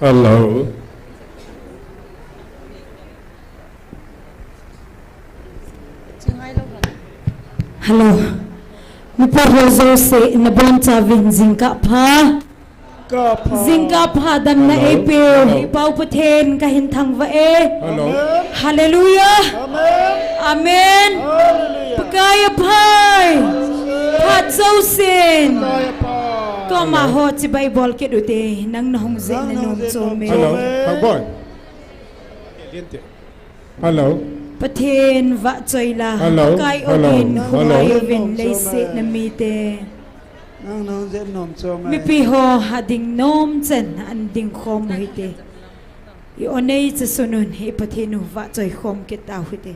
Hello. Hello. Mi porrozo se na bonta vin zinka pha. Zinka pha dan na epil pau pathen ka hin thang va e. Hello. Hallelujah. Amen. Pagaya phai. Phat zo sin. Có mà họ chỉ Bible kết đôi tê nắng nông dễ nên nôm cho mẹ. Hello. Thằng boy. Hello. Bắt thiên vợ chơi là cái odin không ai vin lấy sẽ nằm mi tê. Mi pi ho hà đình nôm chân anh đình khom hơi tê. Yêu này chỉ sonun hay bắt thiên nu vợ chơi khom kết tao hơi tê.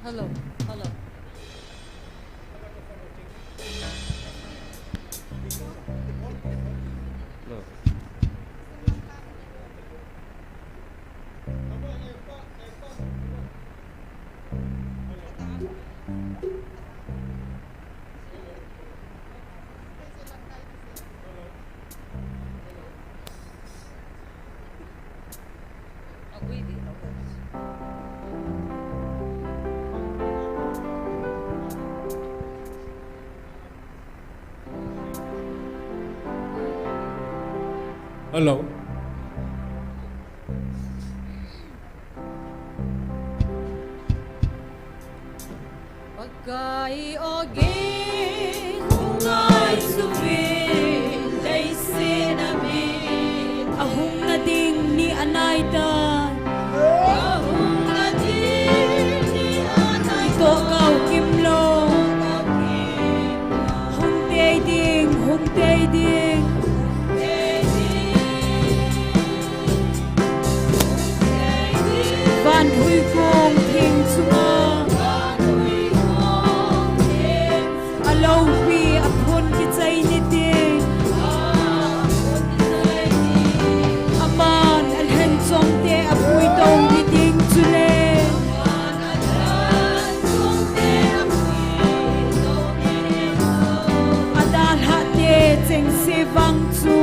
Hello, hello. Hello. Pagkai ogi hungai suvi leise namin Ahung na ding ni anay ta. ahung natin ni anay To kau kimlo. Hung tê ding, hung tê ding. Van hui kong thing chunga. Alo pi apun ki chay ni ding. Aman alhan chong te apui tong ni ding chule. Adal ha te cheng se vang chu.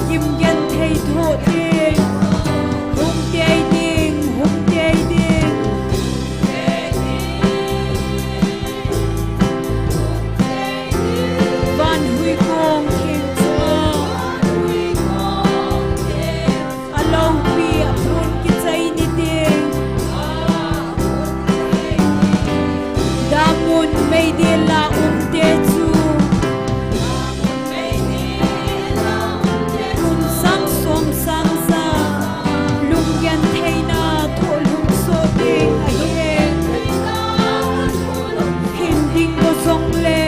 Kim gen thei tho te. Hung te ding, hung te ding. Van hui kong king chunga. Alo pi apun ki chay ni ding. Damun may di la te chu. Kum sang som sang sa. Lung yan thay na tho lung so ding ahien. Hinding ko song le.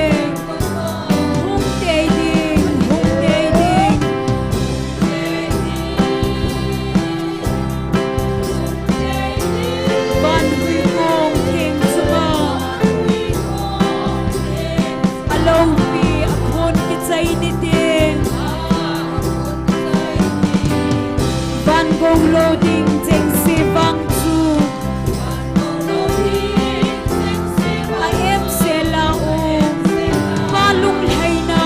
Hung te ding, hung te ding. Van hui kong king chunga. Alo pi apun ki chay ni ding. Van gong lo ding cheng si vang chu. A em se la ma lung hay na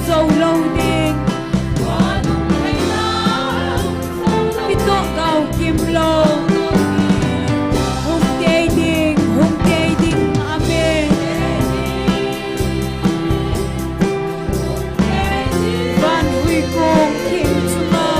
zau lo ding. Pito gao kim lo. Hung te ding, amen. Van hui kong king chunga.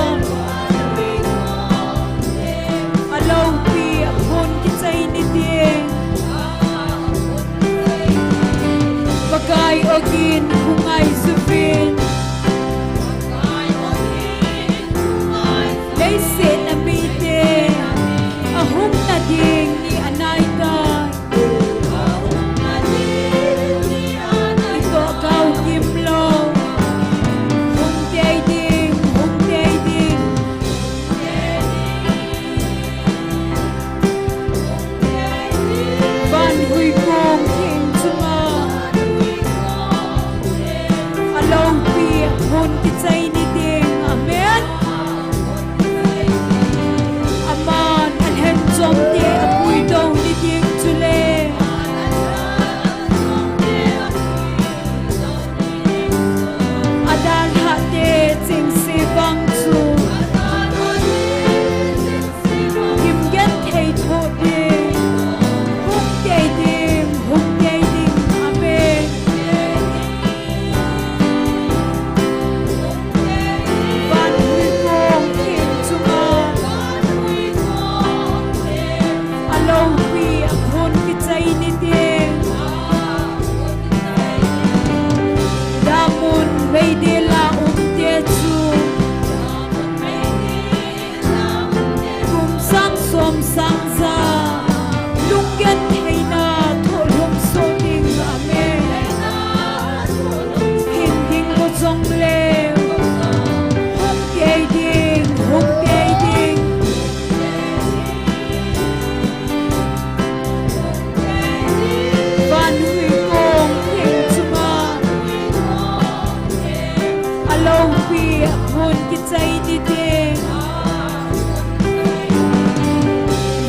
pi hun ki chai ni te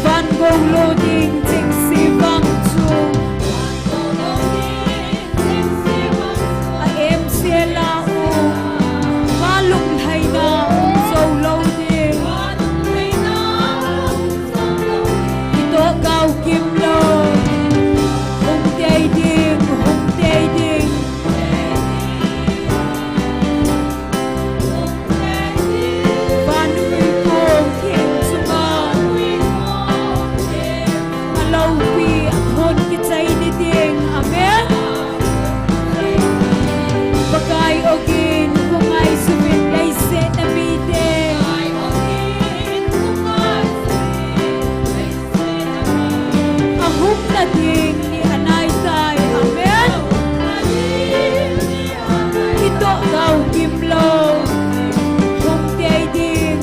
van gong lo ding ting si vang chu a em se la u ma lung hai na so lo ding to gao kim lo hung te ding van hui kong thiên su ma a lo pi hun ki chai ni ding amen bakai ogin kung ai subit lay se na mi te a hum na ding ni anai tai amen ito gao kim lo hum te ding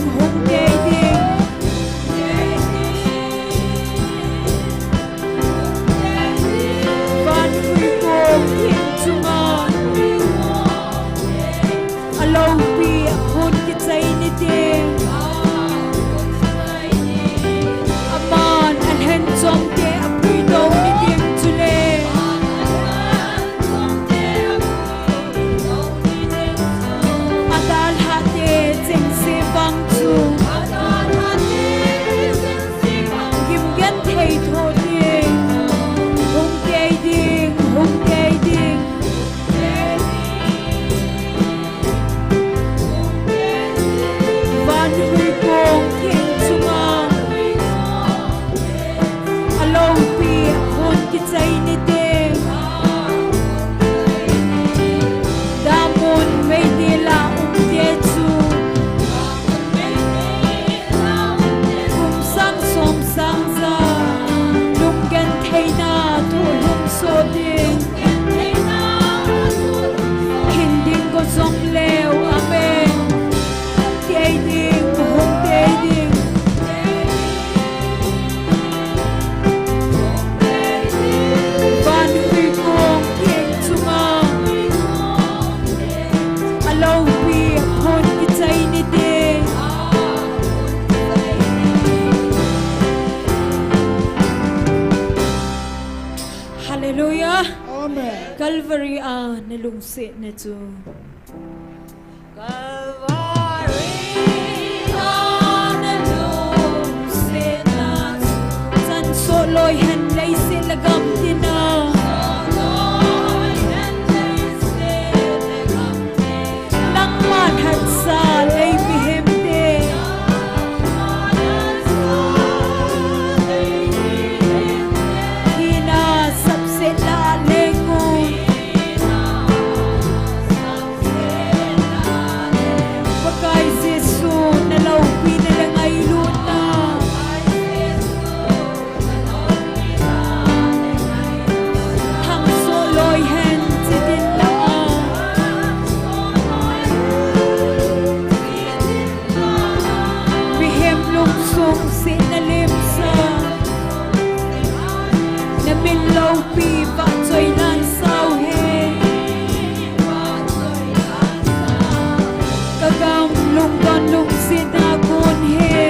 van hui kong thiên su ma a lo pi hun ki chai ni ding aman an hen chom te a pui do ni ding chule adal ha te cheng se bang chu kim gen thei tho ding hung te ding van hui kong thiên su ma a lo pi hun ki chai ni ding da mun mei te la te chu kum sang som sang za lung gen thei na tu lung so ding hin ding ko song leo amen te ding hung te ding van hui kong thiên su ma a lo pi hun ki chai ni ding hallelujah Amen. Calvary a na lung se na chu chan so loi han lei se lagam tina lang man hat sa lei bi hem te hina sab se la lengu bakai Jesu na lo pi na lang ai lut na thang so loi hen chi din la bi hem lung sung se na lim sa na min lo pi va choi lan sao he kagam lung don lung si na kun he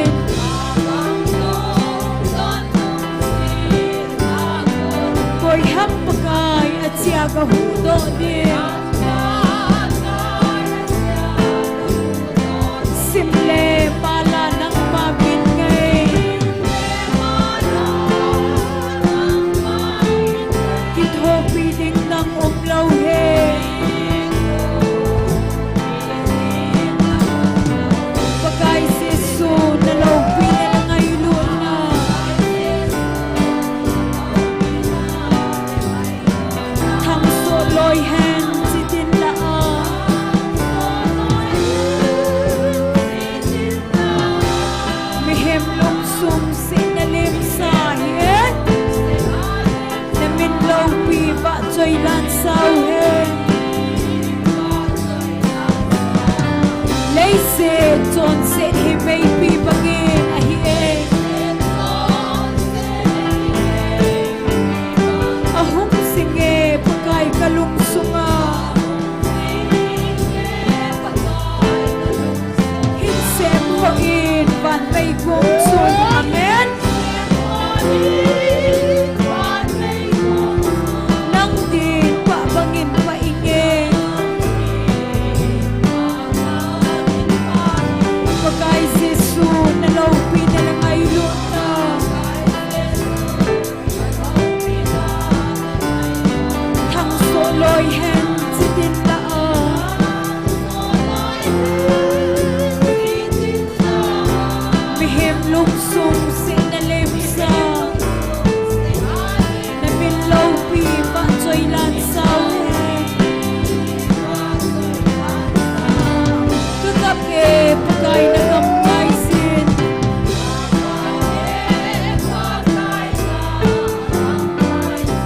koi hap pakai achia ka hu do de simle pala nang mabin ngai ki tho pi ding nang om lo he pakai Jesu na lo pi na lang ai lut na thang so loi hen ban may gumsun. Amen. Nang din pabangin paingin. Pagkay Jesu nalaw pinalang na. Thang soloy hen si din Mihim lungsong sinalimsa Namilaw pipa choy lansaw Kagabi pagkay nagamkay sin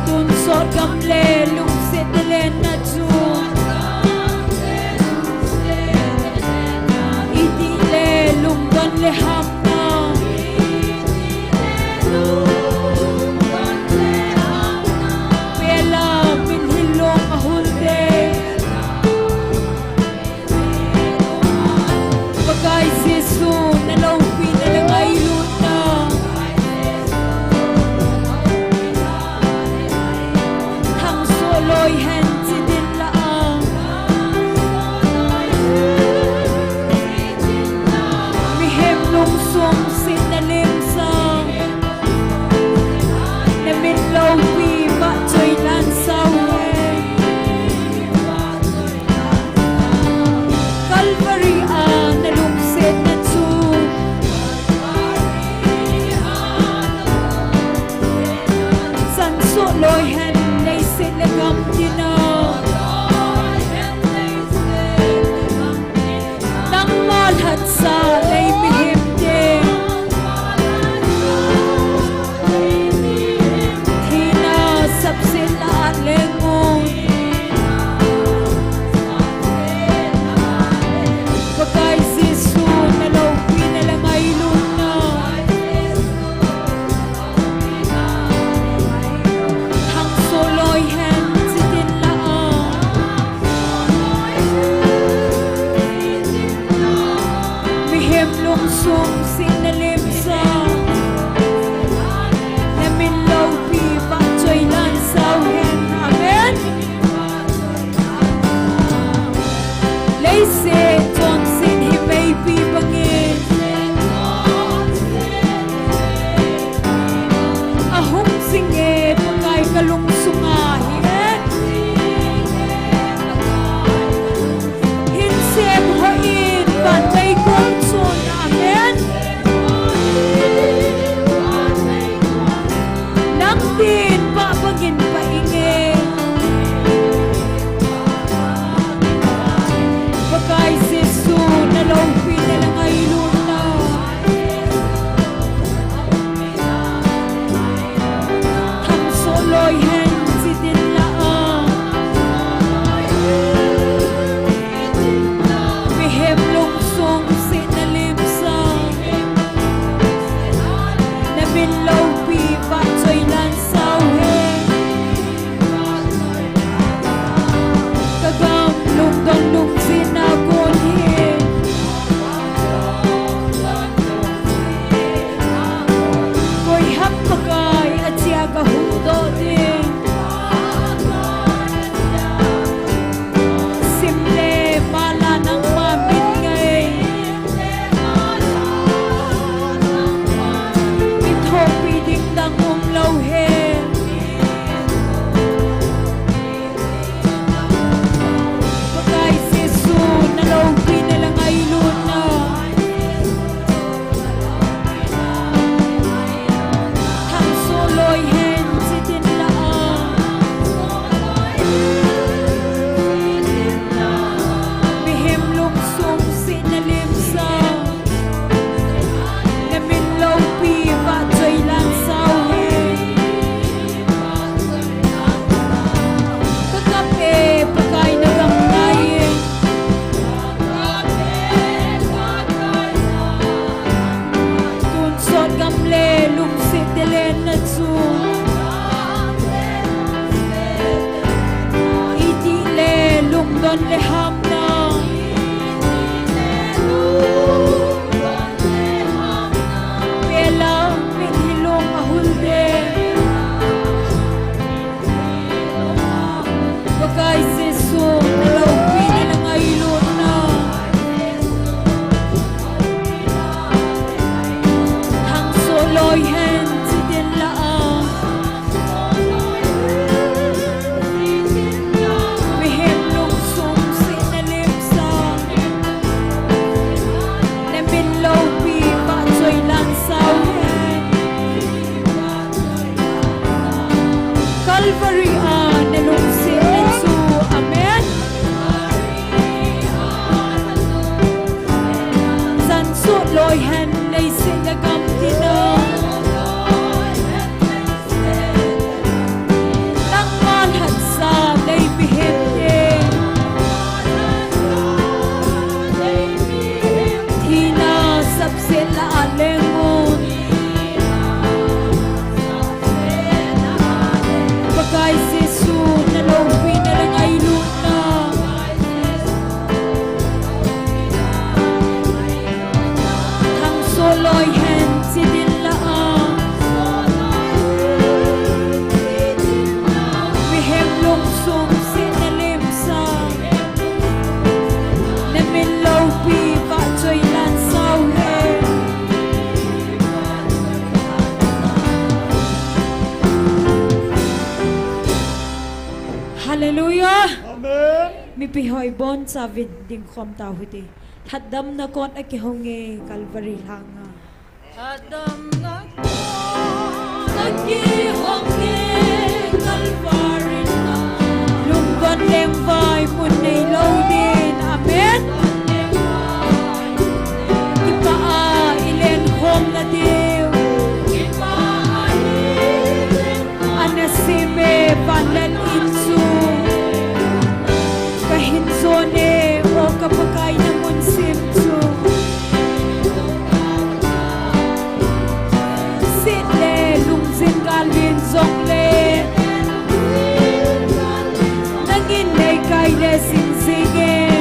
Tunsod gamle lungsit nalen na jun Idile lunggan leham Calvary na lungsin Nensu. Amen. San su loi hen nay sin na gam tina. Nang man hat sa nay bihim ye. Tina sab se la alengun. Bagay Jesu na lawin na lang ay luna. Thang soloy hen si dinlaan. Mihem lungsong si nalimsa. Namin lawpi pa choy lansaw he. Hallelujah. Amen. Mi pihoy bon sa ding khom ta huti. Thadam na kon akihonge Calvary hanga. Adam na ko nagihonge Calvary na. Lunggon lem vai mun nei loadin. Amen. Ipaa ilen khom na diw. Anasime panlan insu. Kahinsone o kapagay na mun simsu. Sidle lungsin galwin zongle. Nangin nay kay le sinsige.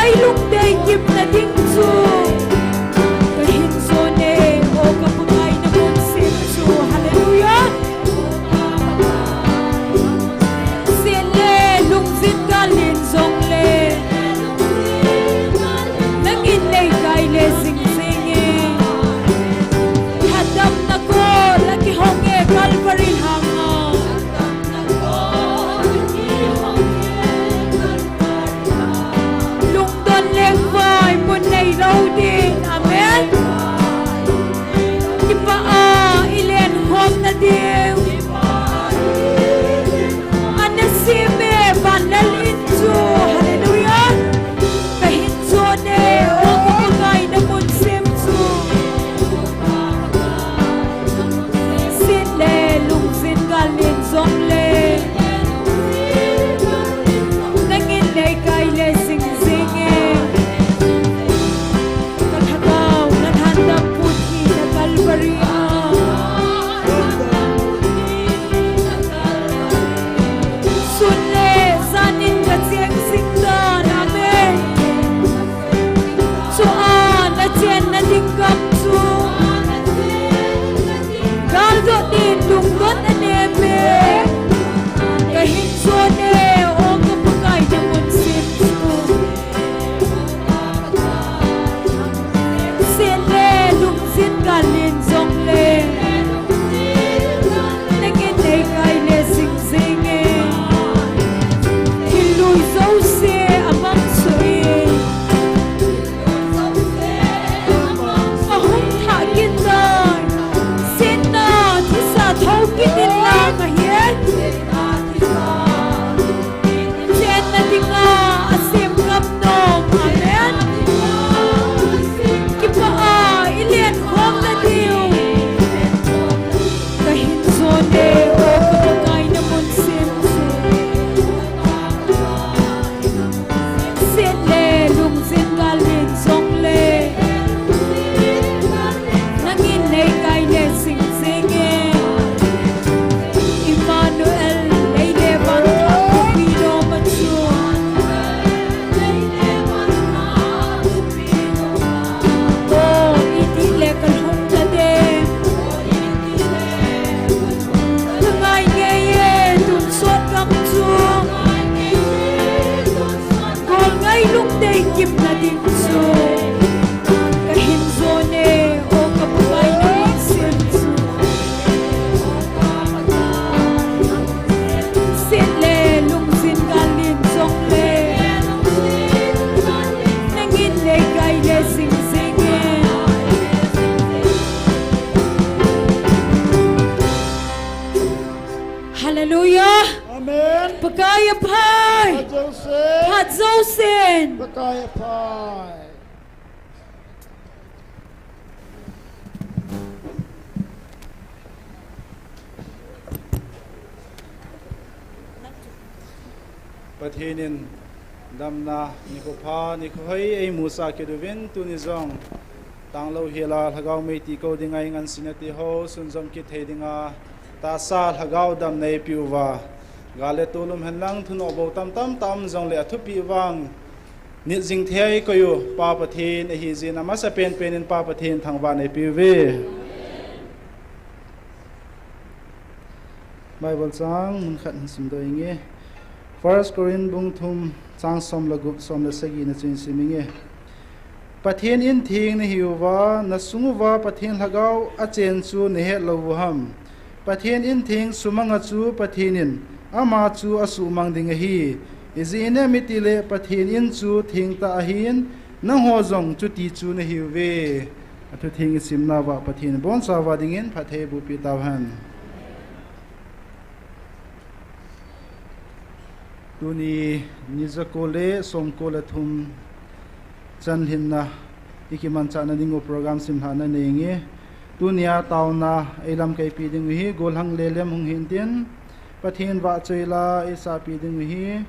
ngay lúc đây kịp na ding chu ka hin zo ne o ka pungai na mun sim chu hallelujah sin le lung zin ka lin zong le nang in nei kai le sing sing e hadam na ko laki hong e Calvary hang lâu din amen kipa ilen hom na diu anasime banal inju hallelujah kahin zone o kukai na mun sim chu sin le lung sin galin zong le nangin nei kai le sing sing e Pathinin damna nikopha nikhoi ei musa keduvin tunizong tanglo hela lhagau mei ti ko dingai ngan sinati ho sunjom ki theidinga ta sa lhagau dam nei piuwa gale tulum henlang thun obo tam tam tam jong le athupi wang ni jing thei ko yu pa pathin hi jin ama sa pen penin pa pathin thangwa nei piwe Bible sang mun khat sim do inge First Korean bung thum chang som lagup som la sagi na chin siminge pathen in thing na hiwa na sungwa pathen lagau a chen chu ne he lo ham pathen in thing sumanga chu pathenin ama chu asu mang ding hi izine mitile pathen in chu thing ta hin na ho jong chu ti chu na hiwe athu thing simna wa pathen bon sa wa dingin phathe bu pi tawhan Tuni nizakole somkole thum chan hinna ikiman chana dingo program simhana nenge tunia tauna elam kai pi ding hi golhang lelem hung hintin pathin wa choila isa pi ding hi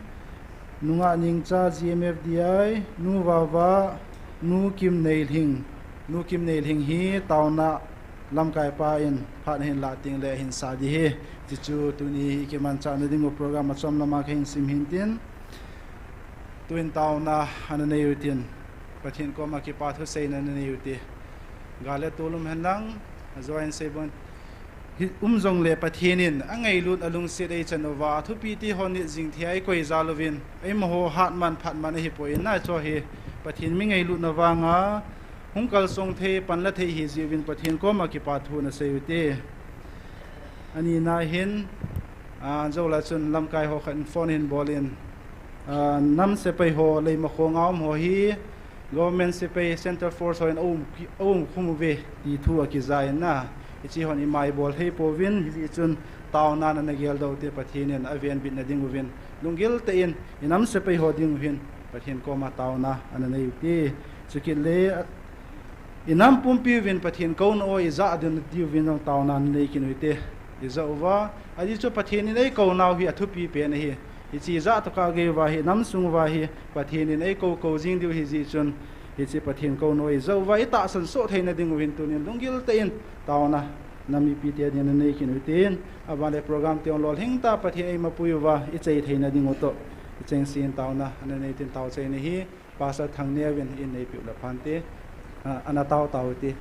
nunga ningcha GMFDI nu wa nu kim neil hing hi tauna lam kai pa in phat hin la ting le hin sa di hi chu tuni ikiman chana dingo program achom lama khin sim hintin tuin taona anane yutin pathin ko makipa thu sein anane yuti gale tulum henlang join sebon umjong le pathinin angai lut alung se dei chanova thu pi ti hon ni jing thiai koi zalovin ei mo hat man phat man hi poi na cho hi pathin mi ngai lut nawanga hungkal song the panla the hi jiwin pathin ko makipa thu na seute ani na hin zola chun lamkai ho khan phone in bolin nam se pai ho lei ma khong aum ho hi government se pai center force ho in khumuve ti thu ki zai na ichi hon imai bol hei povin hi chun tauna na nagel do te pathin avian bit na ding uvin lungil te in inam se pai ho ding uvin pathin ko ma tauna ananei ti chukil le inam pumpi vin pathin ko no iza adun ti vin tauna nei kinuite iza uwa aji chu pathin nei ko naw hi athupi pe na hi ichi za to ka ge wa hi nam sung wa hi pathin nei ko jing diu hi ji chun ichi pathin ko no iza uwa ita san so theina ding win tunin lungil te in tauna nami pite din nei kinuite abale program te on lol hingta pathin ei mapuiwa ichei theina ding oto icheng sin tauna anane tin taw chei ni hi pasa thangne win in nei pi la phante ana taw ti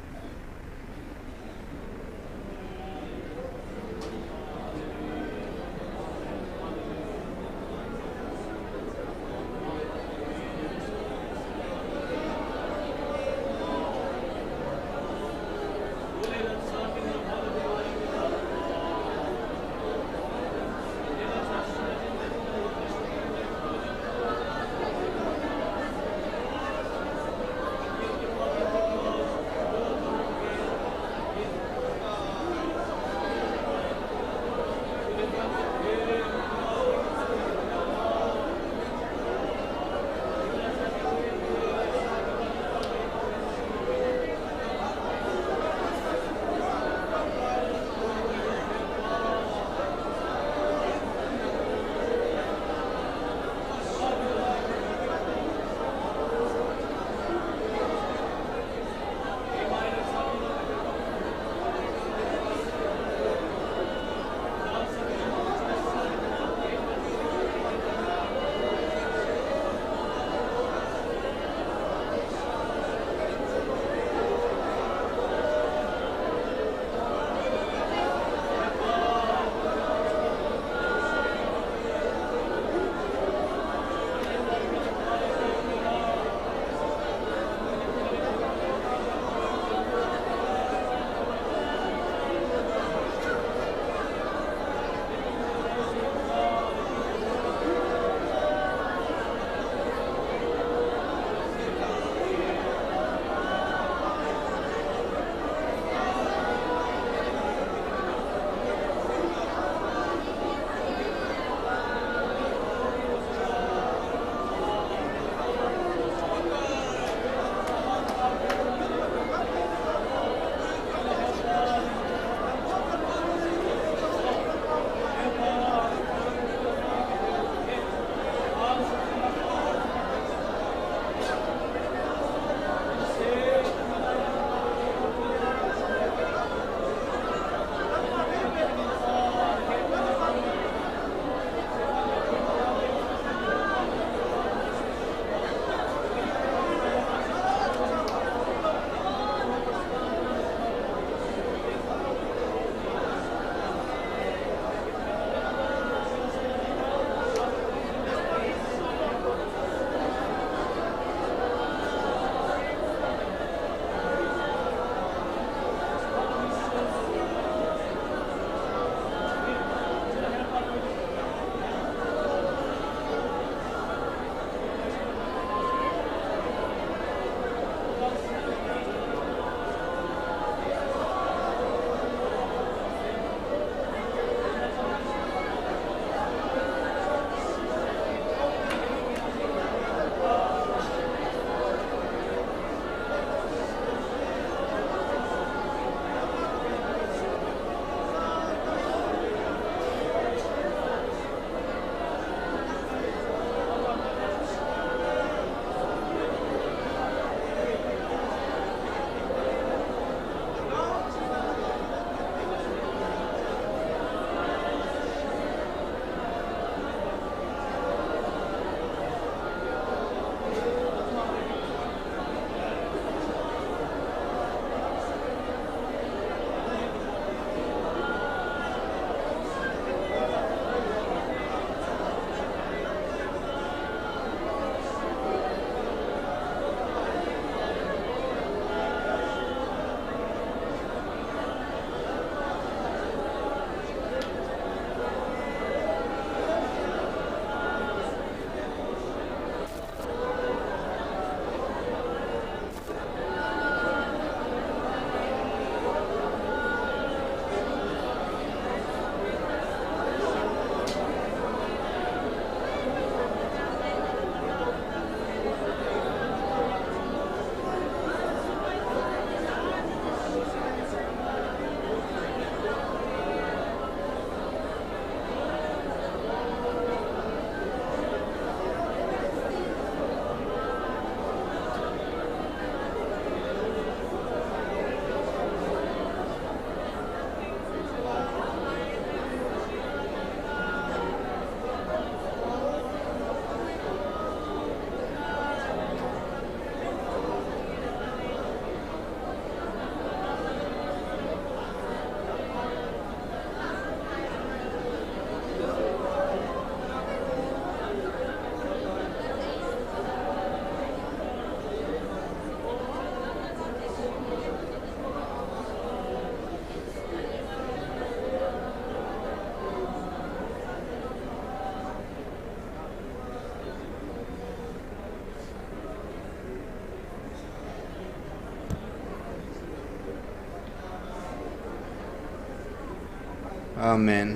Amen.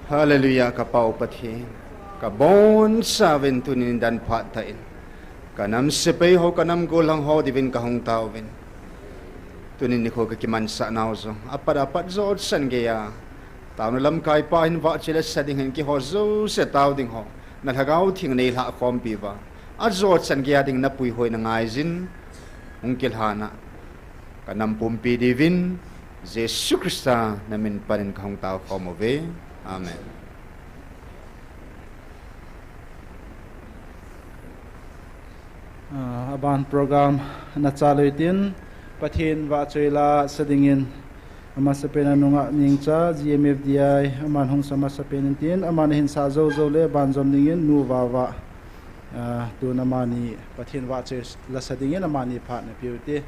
Hallelujah kapau pathin. Kabon savin tunin dan patain. Kanam sepay ho kanam golang ho divin kahong tawin. Tunin ni ko kakiman sa nauzo. Apadapat zod san gaya. Taona lam kai pahin va chila sadingin ki ho zo se taw ding ho. Nalhagaw ting nail ha kompi ba. At zod san gaya ding napuy hoy na ngaizin. Ungkilhana. Kanam pumpi divin. Jesus Krista namin panin kahong tao komove. Amen. Aban program na chaluitin pathin wa choila sadingin ama sapena nunga ningcha GMFDI aman hong sama sapenin tin aman hin sa zo zo le ban zom ningin nu wa tu namani pathin wa che la sadingin amani pha na piuti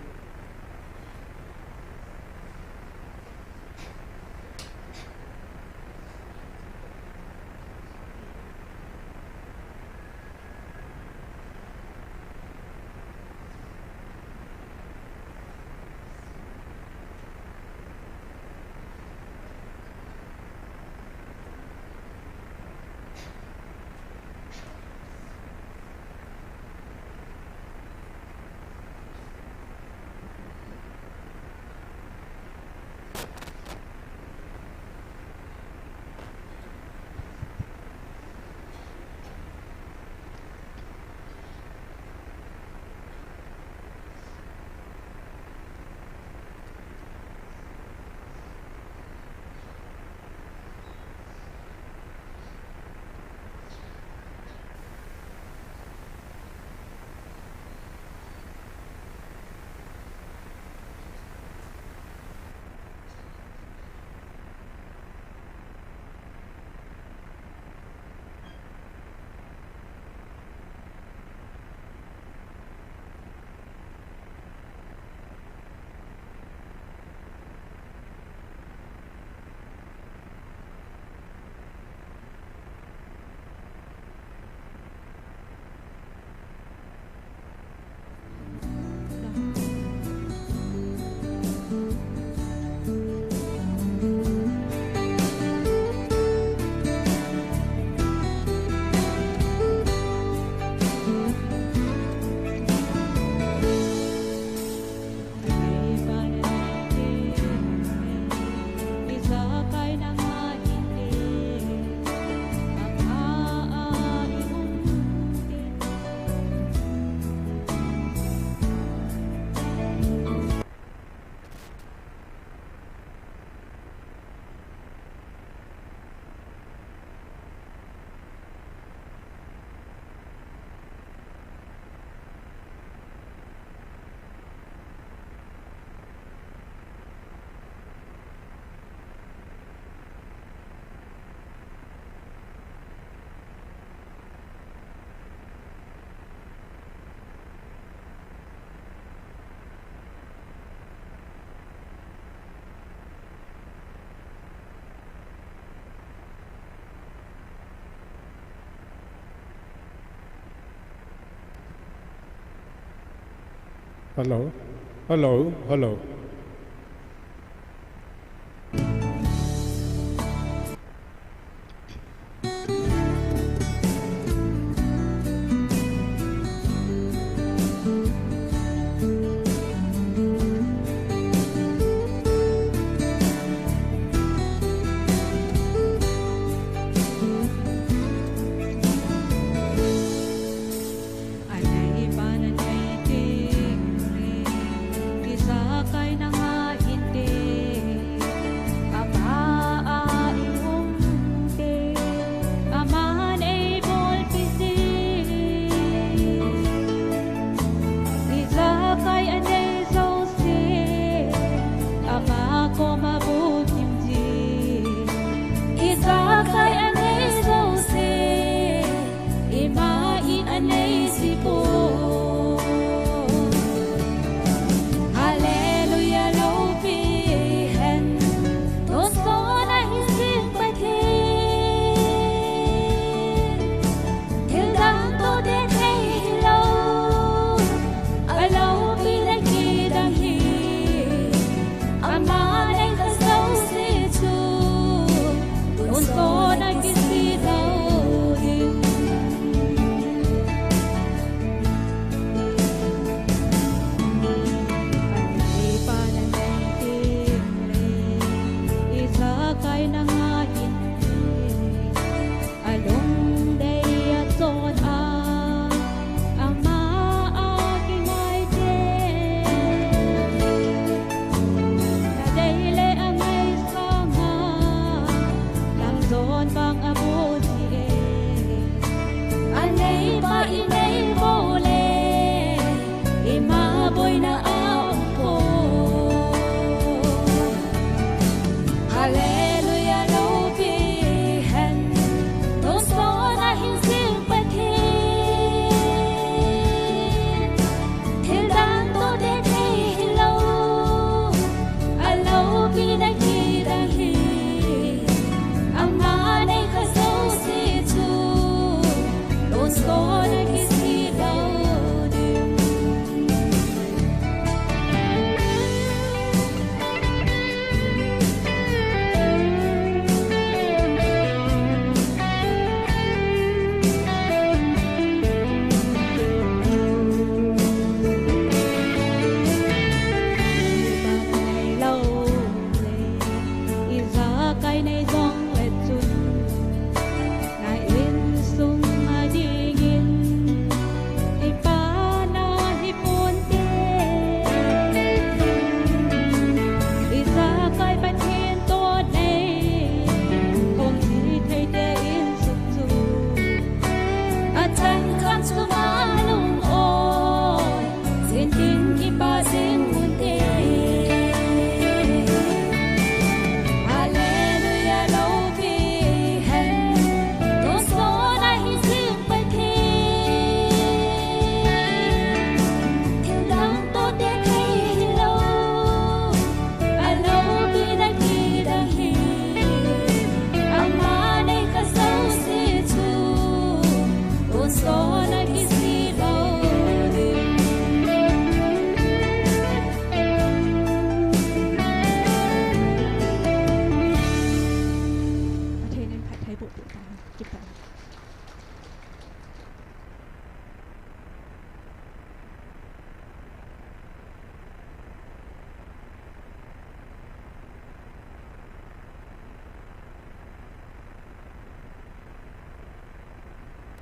Hello. Hello. Hello. Anay pananay ting isa kay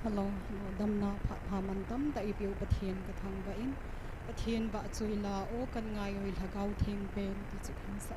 hello damna phaman tam ta ipiu pathian ka thang ba in pathian ba chuila o kan ngai oi lagau thing pen ti chu kan sa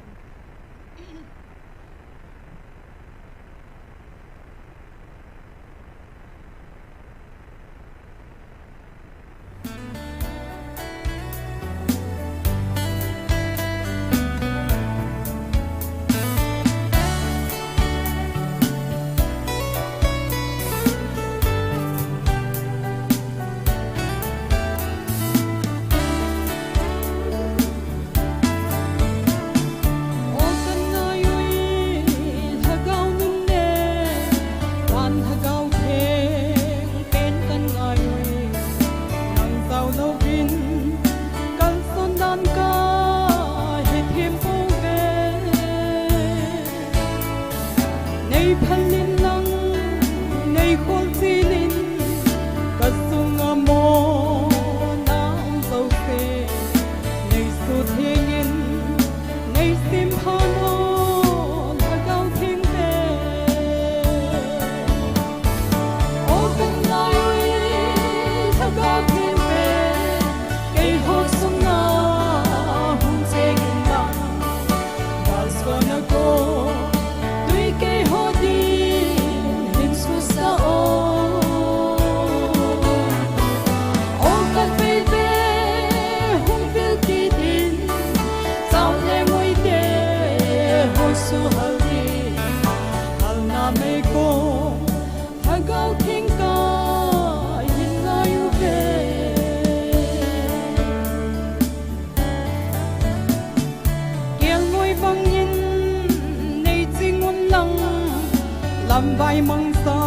bay mong sa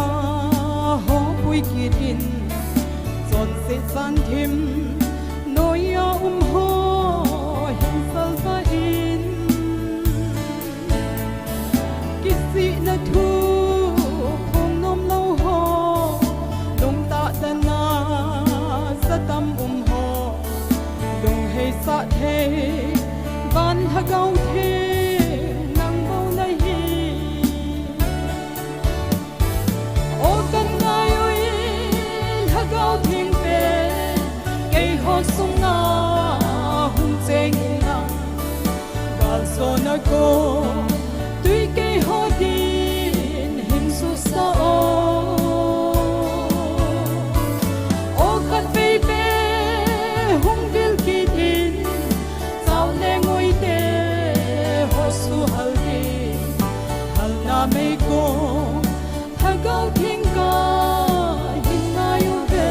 ho pui ki tin zon se san thim noya ho hin sal ba in kisi na thu khom nom lo ho dong ta dana sa tam ho dong he sa the ban ha gau the sung na hung cheng na gal so na ko tui ke ho din him su sa o khat pe pe hung vil ki din sao le ngoi te ho su hal ki hal na me ko tha gao thing ka hin na yu ve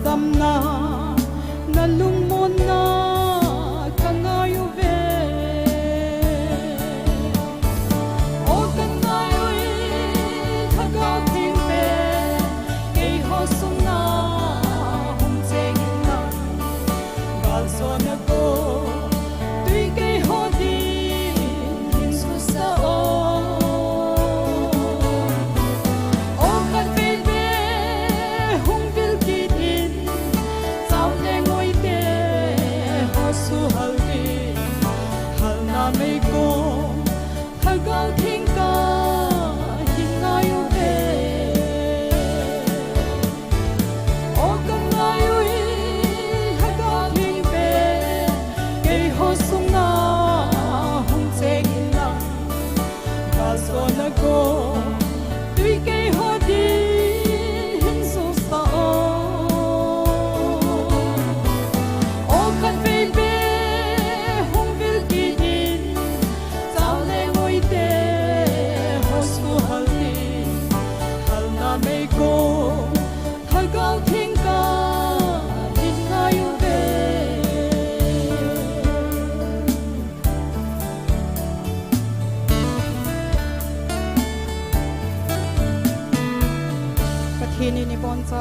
Dam na na lung mon na kangayo ve o kangayo thaga ting ve ei ho sung na hum cheng na gal so na ko tui ke ho di hin su sa o kan ve ve hum vil ki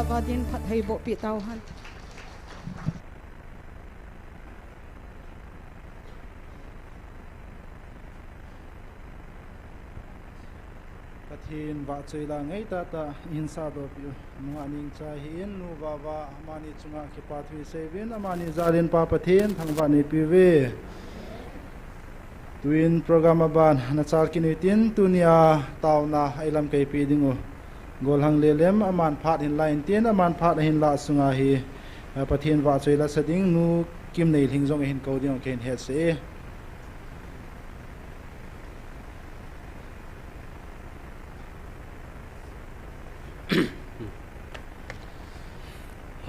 vadin phat hei bo pi tau han Pathin va chui la ngai ta in sa do pi nu aning cha hin nu ba mani chunga ki pa thui sevin amani zalin pa pathin thangwa ni pi ve tuin program ban na char kinitin tunia tauna ailam kai pi dingo gol hang lelem aman phat hin line tin aman phat hin la sunga hi pathin wa chui la sading nu kim nei thing jong hin ko ding ken het se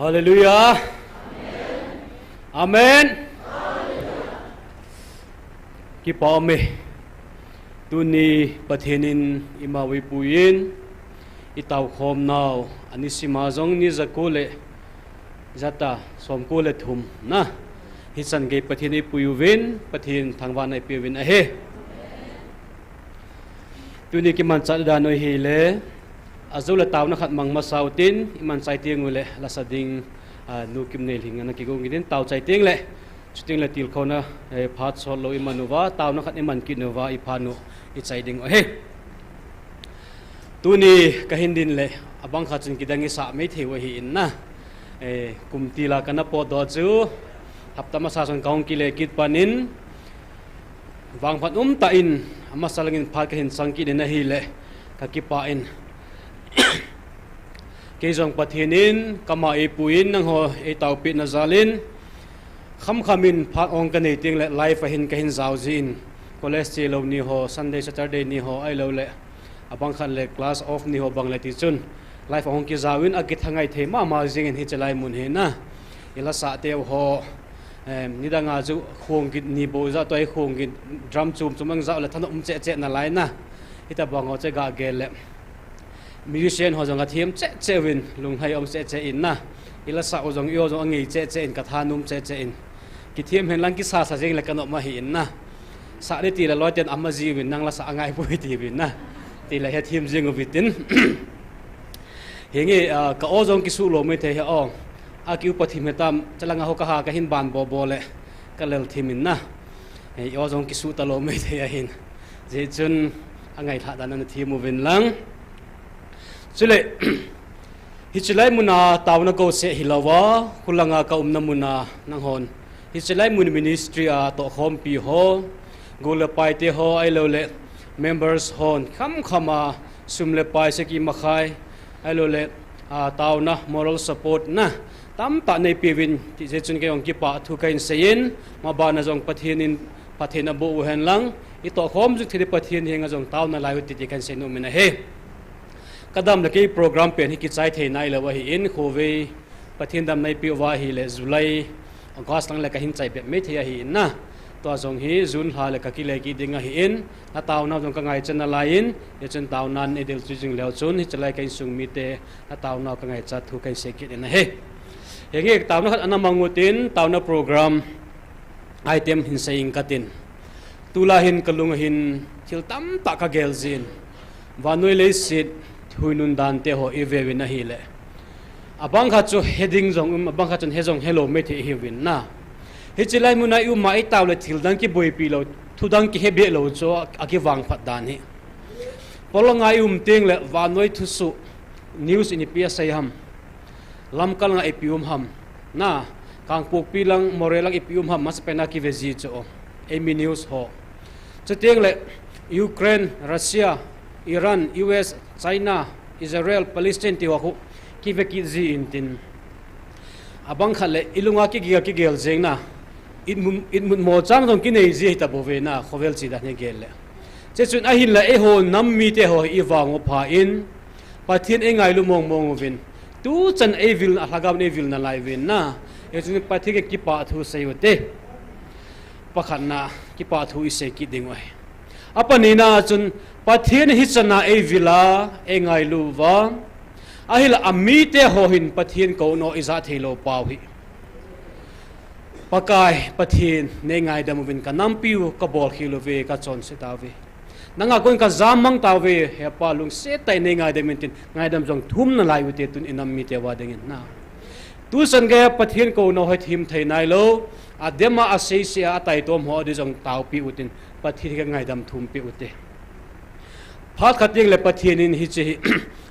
Hallelujah. Amen. Ki pa me tuni pathenin imawi puin itaw khom naw ani simazong ni zakule zata somkule thum na hisan ge pathini puyuvin pathin thangwan ai piwin a he tuni ki man cha da noi hi le azula taw na khat mang masautin iman chai tiang ule la sading nu kim nei hinga na ki gong gin taw chai tiang le chuting le til khona phat so lo imanuwa taw na khat iman ki nuwa I phanu I chai ding he tuni ka hindin le abang khatun ki dangi sa me thewa hi in na kumti la kana po do chu hapta ma sa son kaung ki le kit panin wang phat ta in ama salangin pha ka hin sang ki de na hi le ka ki pa in Kejong pathinin kama ipuin nang ho e taupi na zalin khamin phat ong kanei ting le life hin kahin zawzin college che lo ni ho Sunday Saturday ni ho ai lo le abang khan le class off ni ho bang le ti chun life ong ki zawin a ki thangai the ma jing hin hi chalai mun he na ila sa te ho ni da nga chu khong ki ni bo za toi khong ki drum chumang za la than che na lai na ita bang ho che ga gel le musician ho jong a thiam che win lung hai om che in na ila sa o jong yo jong ngi che in ka thanum che in ki thiam hen lang ki sa jeng le kanop ma hi in na sa le ti la loi ten amma ji win nang la sa angai pui ti win na ti la he thiam jeng vitin hengi ka o jong ki su lo me the he o a ki upathim hetam chalanga ho ka ha ka hin ban bo le ka lel thimin na e o jong ki su ta lo me the hin je chun angai tha dan na thimu win lang chule hichilai muna tauna ko se hilawa kulanga ka umna muna nang hon hichilai mun ministry a to SONGPI ho gole pai te ho ai lo le members hon khama sumle pai se ki makhai ai lo le tauna moral support na tam ta nei piwin ti je chun ke ong ki pa thu kain sein ma ba na jong pathin abu hen lang I to khom ju thiri pathin henga jong tauna lai ti ti kan senu mena he kadam la ke program pen hi ki chai the nai la wa hi in khove pathin dam nai pi wa hi le July August lang la ka hin chai pe me the hi na to jong hi June ha la ka ki le ki dinga hi in na taw na jong ka ngai chen na lain ye chen taw nan e del chu jing leo chun hi chalai kai sung mi te na taw na ka ngai cha thu kai se ki na he henge taw na khat anamangutin taw na program item hin saying katin tula hin kalung hin thil tam ta ka gel zin vanoi le sit huinun dan te ho ewe na hi le abang kha chu heading jong abang kha chun he jong hello me the hi win na hi chilai muna yu mai taw le thil dang ki boi pi lo thu dang ki he be lo cho aki wang phat dan hi polonga ting le vanoi thu su news in pia sai ham lamkal nga epium ham na kang pok pi lang morelang epium ham mas pena ki vezi cho emi news ho cheteng le Ukraine Russia Iran US China Israel Palestine ti wa khu ki ve ki zi intin abang khale ilunga ki giga ki gel jeng na in mun mo chang dong ki nei zi ta bo ve na khovel chi da ne gel le che chun a hin la e ho nam mi te ho I wang o pha in pathin e ngai lu mong vin tu chan e vil a hagam ne vil na lai vin na e chun pathi ke ki pa thu sei wote pakhan na ki pa thu I se ki ding wai apanina chun pathin hi chana e vila e ngai lu wa ahil amite ho hin pathin ko no iza thelo pau hi pakai pathin ne ngai dam win ka nampiu ka bol khilo ve ka chon se ta ve nanga koin ka zamang tawe hepa lung se tai ne ngai de mintin ngai dam jong thum na lai ute tun inam mi te wa dengin na tu san ge pathian ko no het him thei nai lo adema asesia atai tom ho de jong taw pi utin pathi ga ngai dam thum pi ute phat khating le pathian in hi che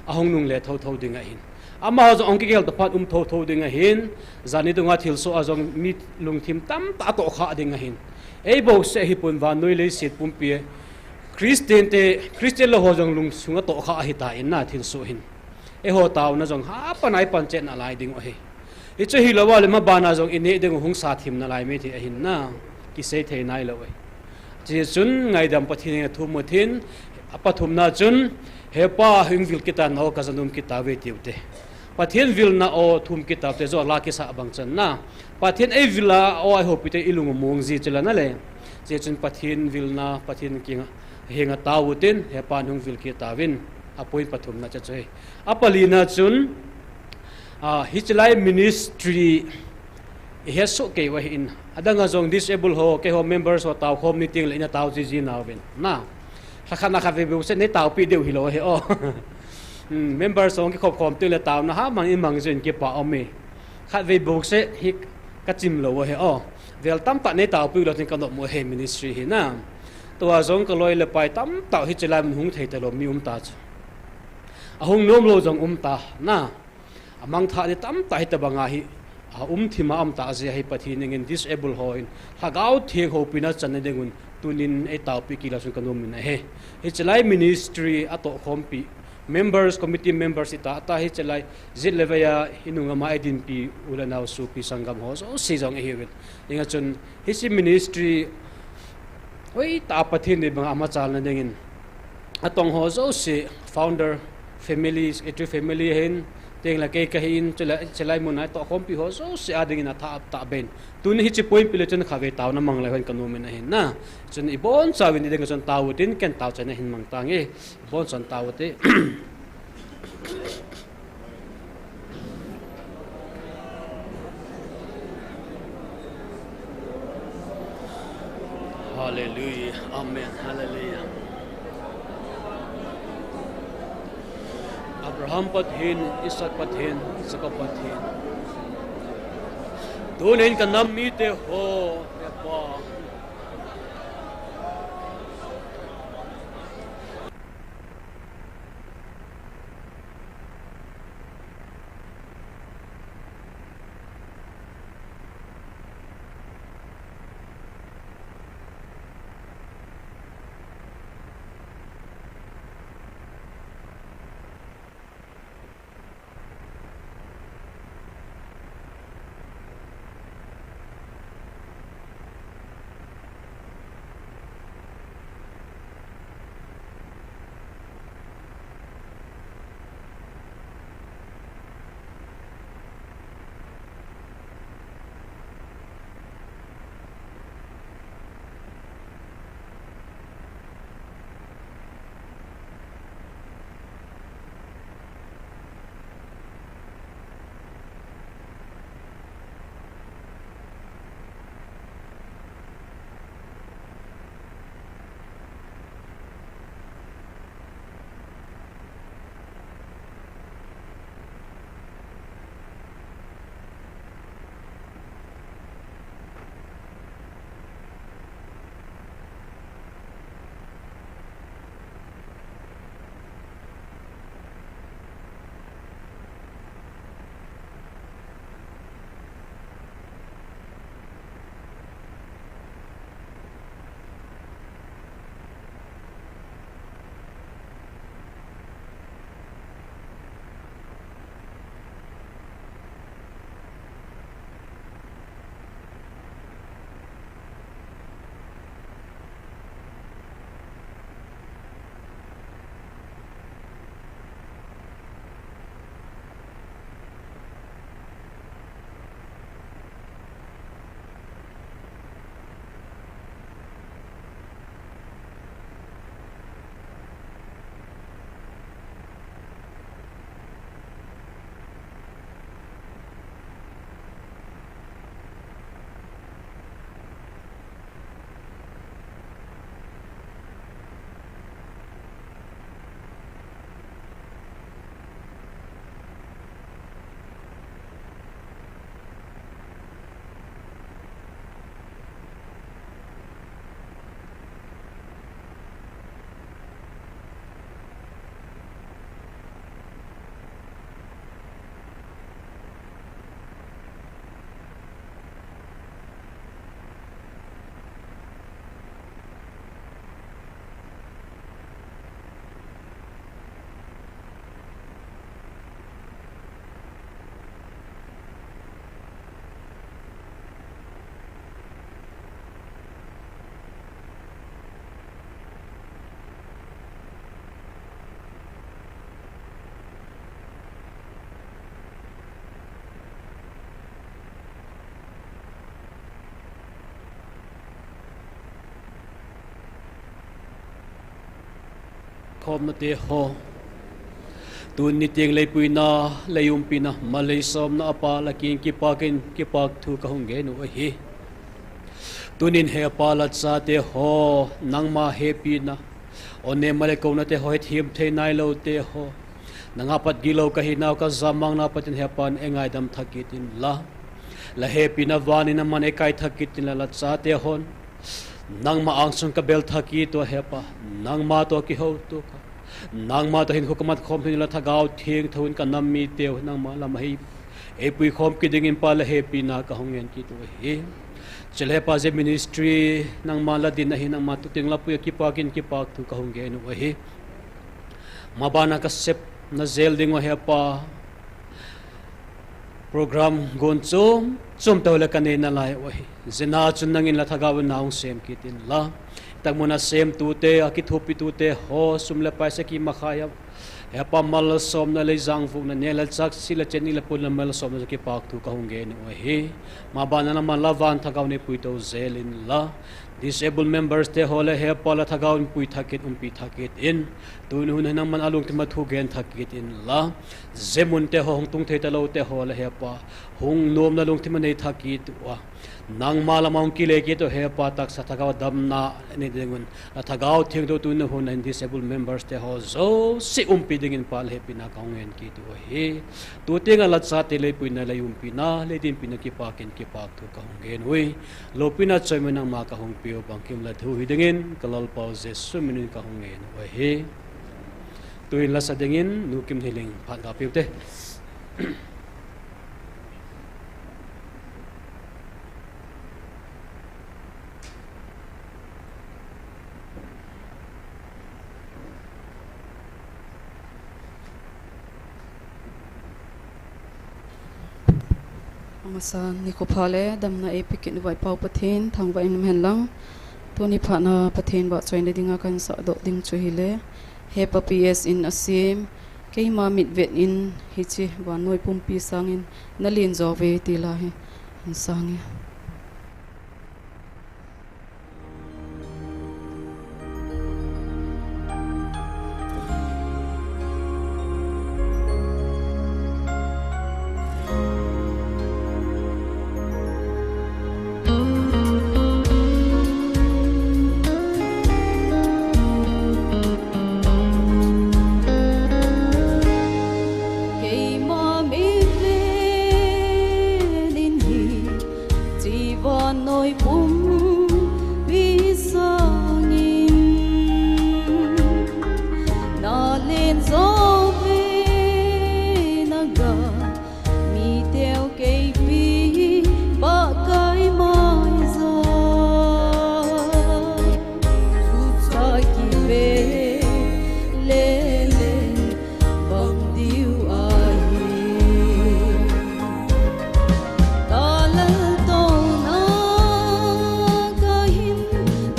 ahong nung le tho tho dinga hin ama zo ongki gel to phat tho tho dinga hin zani dunga thil so azong mit lung thim tam ta to kha dinga hin ei bo se hi pun van noi le sit pum pi Christian lo ho jong lung sunga to kha hi ta in na thil so hin e ho taw na jong ha panai pan chen na lai ding o he e che hi lawa le ma bana jong ine ding hung sa thim na lai me thi hin na ki se the nai lo we ji chun ngai dam pathin thu mo thin apathum na chun hepa hing vil kita no ka zanum kita ve tiute pathin vil na o thum kita te zo la ki sa bang chan na pathin e vila o I hope te ilung mong ji chela na le je chun pathin vil na pathin kinga henga tawutin hepa hung vil kita win apoi pathum na cha choi apalina chun hichlai ministry he so ke wa in adanga jong disabled ho ke ho members ho taw khom meeting le na taw ji na win na khana kha ve se ne taw pi deu hi lo he o members ong ki khop khom te le taw na ha mang in mang jen ke pa ome kha ve bu se hi ka chim lo he o vel tam ta ne taw pi lo tin ka no mo he ministry hi na to a jong ka loi le pai tam taw hichlai mun hung thei te lo mi ta chu ahung nom lo jong ta na amang tha ni tam tai ta banga hi thima am ta je hi pathin ngin disable hoin hagau theng ho pina chan ne dengun tunin e taw pi kila sun kanom na he hi chalai ministry ato khompi members committee members ita ta hi chalai zit leveya hinunga ma idin pi ulanau su pi sangam ho so si jong e hiwet inga chun hi si ministry oi ta pathin ni banga ama chal na dengin atong ho so si founder families etri family hen teng la ke ka hin chelai mun to khompi ho so se ading na tha ta ben tun hi chi point pile chen khawe taw na mang lai han kanu men hin na chen ibon chawin ideng chen taw tin ken taw chen hin mang tangi ibon chen taw te hallelujah amen hallelujah Abraham pathin, Isaac pathin, Jacob pathin. Doon ka Nampi Tikhomna hepa. Tikhomna te ho tun ni tiang lei puina leium pina malei som na apa la king ki pak thu ka hung ge no hi tunin he pa la cha te ho nangma happy na one male ko na te ho thim the nai lo te ho nanga pat gilo ka hinaw ka zamang na patin he pan engai dam thakitin la happy na wani na man ekai thakitin la cha te hon nang ma angsung ka bel thaki to he pa nang ma to ki ho to ka nang ma to hin hukumat khom hin la thagaw thing thun ka nammi te nang ma lam hi e pui khom ki ding in pa la happy na ka hongen ki to he chele pa je ministry nang ma la din na hin nang ma tu ting la pu ki pa kin ki pa tu ka hongen no he ma bana ka sep na zel ding wa he pa program gon chum to la kanena lai wa hi zina chun nangin la thagaw naung sem kitin la tagmona sem tu te akithupi tu te ho sumla paisa ki makhaya he pa mal som na le jang fu na ne la chak sila cheni la pun la mal som na ki pak tu ka hunge ni wa hi ma bana na man la van thagaw ne pui to zelin la disabled members te hole he pala thagaw pui thakit pi thakit in tun hun nang man alung te mathu gen thakit in la zemun te hong tung the ta lo te hole he pa hung nom na lung te man nei thakit wa nang mala maung ki le ki to he pa tak sa thagaw damna ni dingun la thagaw thing do tun hun and disabled members te ho zo si pi dingin pal he pina kaungen ki to he tu te nga la cha te le pui na le pina le din pina ki pa ken ki pa tu kaungen hui lo pina choi men ma ka hong pio bang kim la thu hi dingin kalal pau je suminin ka hongen wa he tuin la sa dingin nu kim hiling phan ga piu te masa NIKHO phale damna epikin vai pau pathin thang vai nam henlang tuni phana pathin ba choin le dinga kan sa do ding chu hile he ps in asim keima mit vet in hichi ba noi pumpi sangin nalin zo ve tila he sangi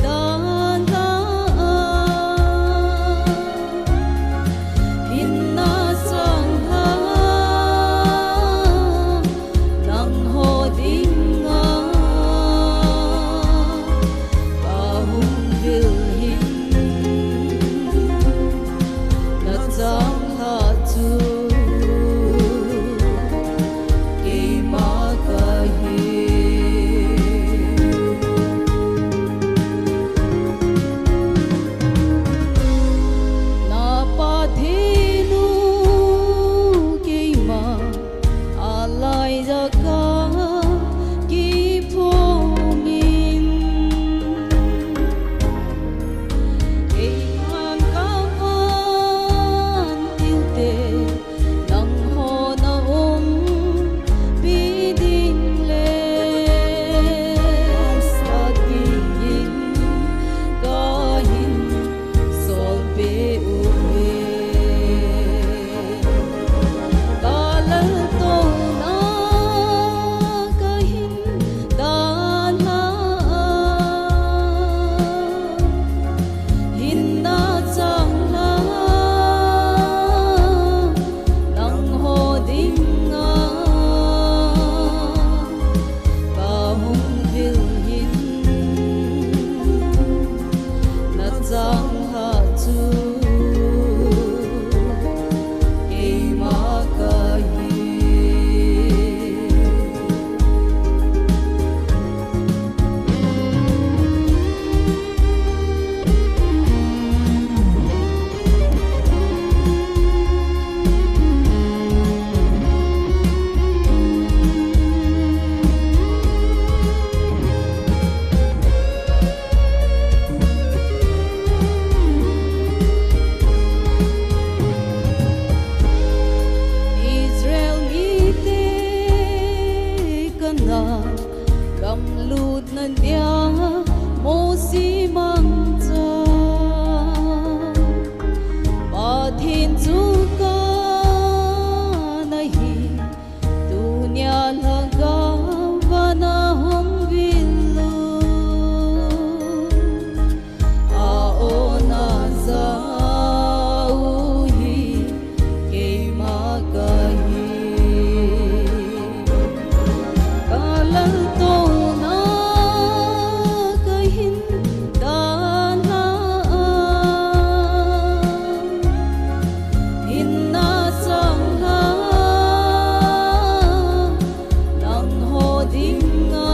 Da cầm lụt nần đia mô si mang cha ba thiên du ca nahi dunia laga vana hong vilu aona zauhi keima kahi kalal taona kahin dana hinna sangha nang hodinga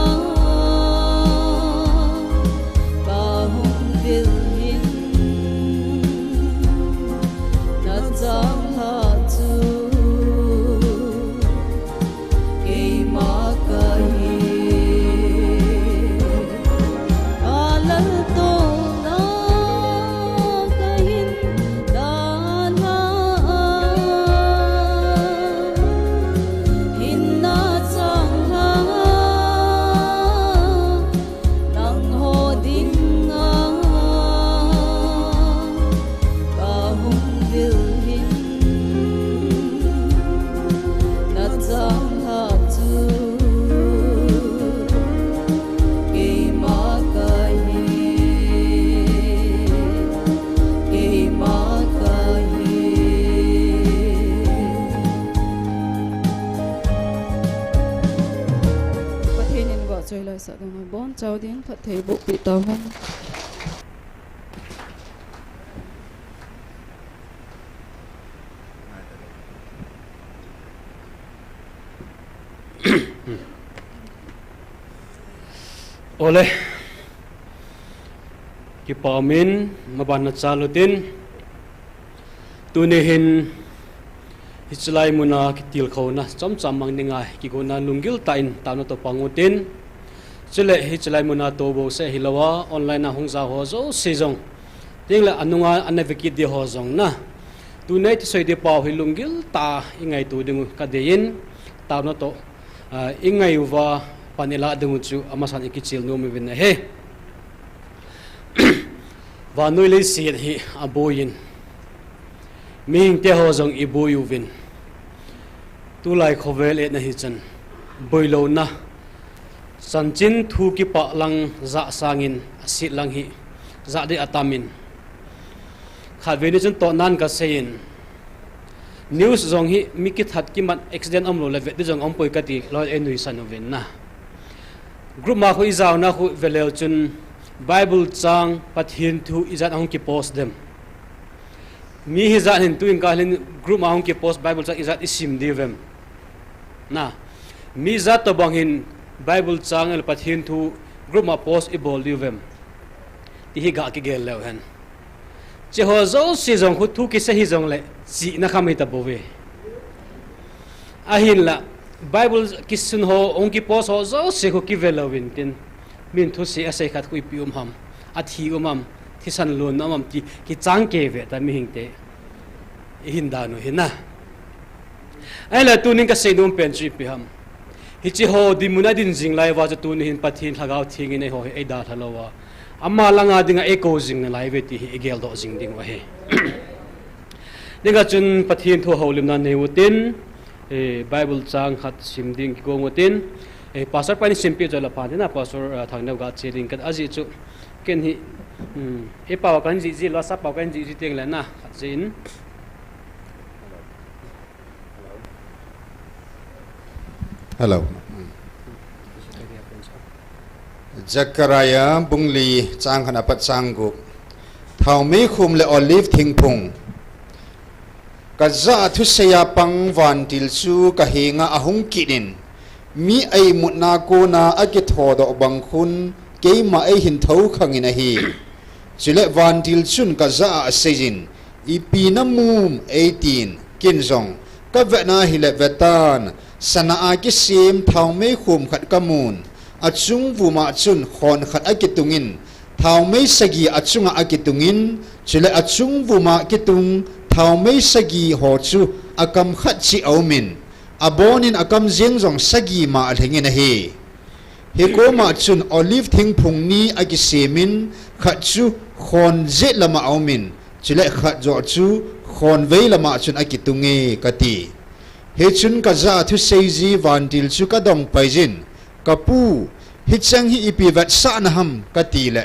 kahung vilhin na jangha chu keima kahi kalal taona kahin dana hinna sangha nang hodinga kahung vilhin na jangha chu keima kahi keima kahi Phát hiện nhân gọi chơi lời sợ đồng người bốn cháu tiếng thật thể bộ bị tàu hông Ole ki pamin mabana chalutin tunihin hislai muna ki tilkhona chom mang ninga ki gona lungil tain tawna to pangutin chile hislai muna to bo se hilawa online na hongza ho zo sejong tingla anunga anaviki de ho zong na tunai ti soide paw hilungil ta ingai tu dingu kadein tawna to ingai wa panila dungu chu amasan ikichil no mi bin he wa noi le si hi aboyin ming te ho zong iboyu vin tu lai khovel et na hi chan boilo na sanchin thu ki pa lang za sangin asit lang hi za de atamin khat veni chan to nan ka sein news zong hi mikit hat ki man accident amlo le ve de zong ampoi ka ti lo enui sanovin na group ma khoi zaw na khu velel chun bible chang pathin thu izat ahong ki post them mi hi zat hin tu in kalin group ma ahong ki post bible chang izat isim divem na mi zat to banghin bible chang el pathin thu group ma post ibol divem ti hi ga ki gel lew hen che ho zo si zong khu thu ki se hi zong le chi na kham hi ta bove ahin la Bible kisun ho ongki pos ho zo se ko ki velawin tin min thu se ase khat kui pium ham athi umam thisan lon amam ki chang ke ve ta mi hingte hinda no hina ala tunin ka se dum pen chi pi ham hi chi ho di munadin jing lai wa ja tun hin pathin thagaw thing ne ho e da thalowa amma langa dinga eco jing na lai ve ti hi egel do jing ding wa he ninga chun pathin thu ho lim na ne utin Bible chang khat simding ki gongotin pastor pani simpi jola phadina pastor thangnew ga cheling kat aji chu ken hi e paw kan ji lo sa paw kan ji teng la na khatin Hello. Zakaria bungli chang khana pat changgu thau me khum le olive thingpung kaza thu seya pang van til su ka hinga ahung kinin mi ai mutna ko na ake thodo bang khun keima ai hin thau khangina hi chile van til chun kaza sejin ipinamum 18 kinjong ka vena hile vetan sana aki sim thau me khum khat kamun achung vuma chun khon khat akitungin thau me sagi achunga akitungin chile achung vuma kitung thau me sagi ho chu akam khat chi aumin abonin akam jeng jong sagi ma alhengin hi he ko ma chun olive thing phung ni aki semin khat chu khon je lama aumin chule khat zo chu khon vei lama chun aki tunge kati he chun ka za thu seiji vantil chu ka dong paijin kapu hi chang hi ipi vat sa na ham kati le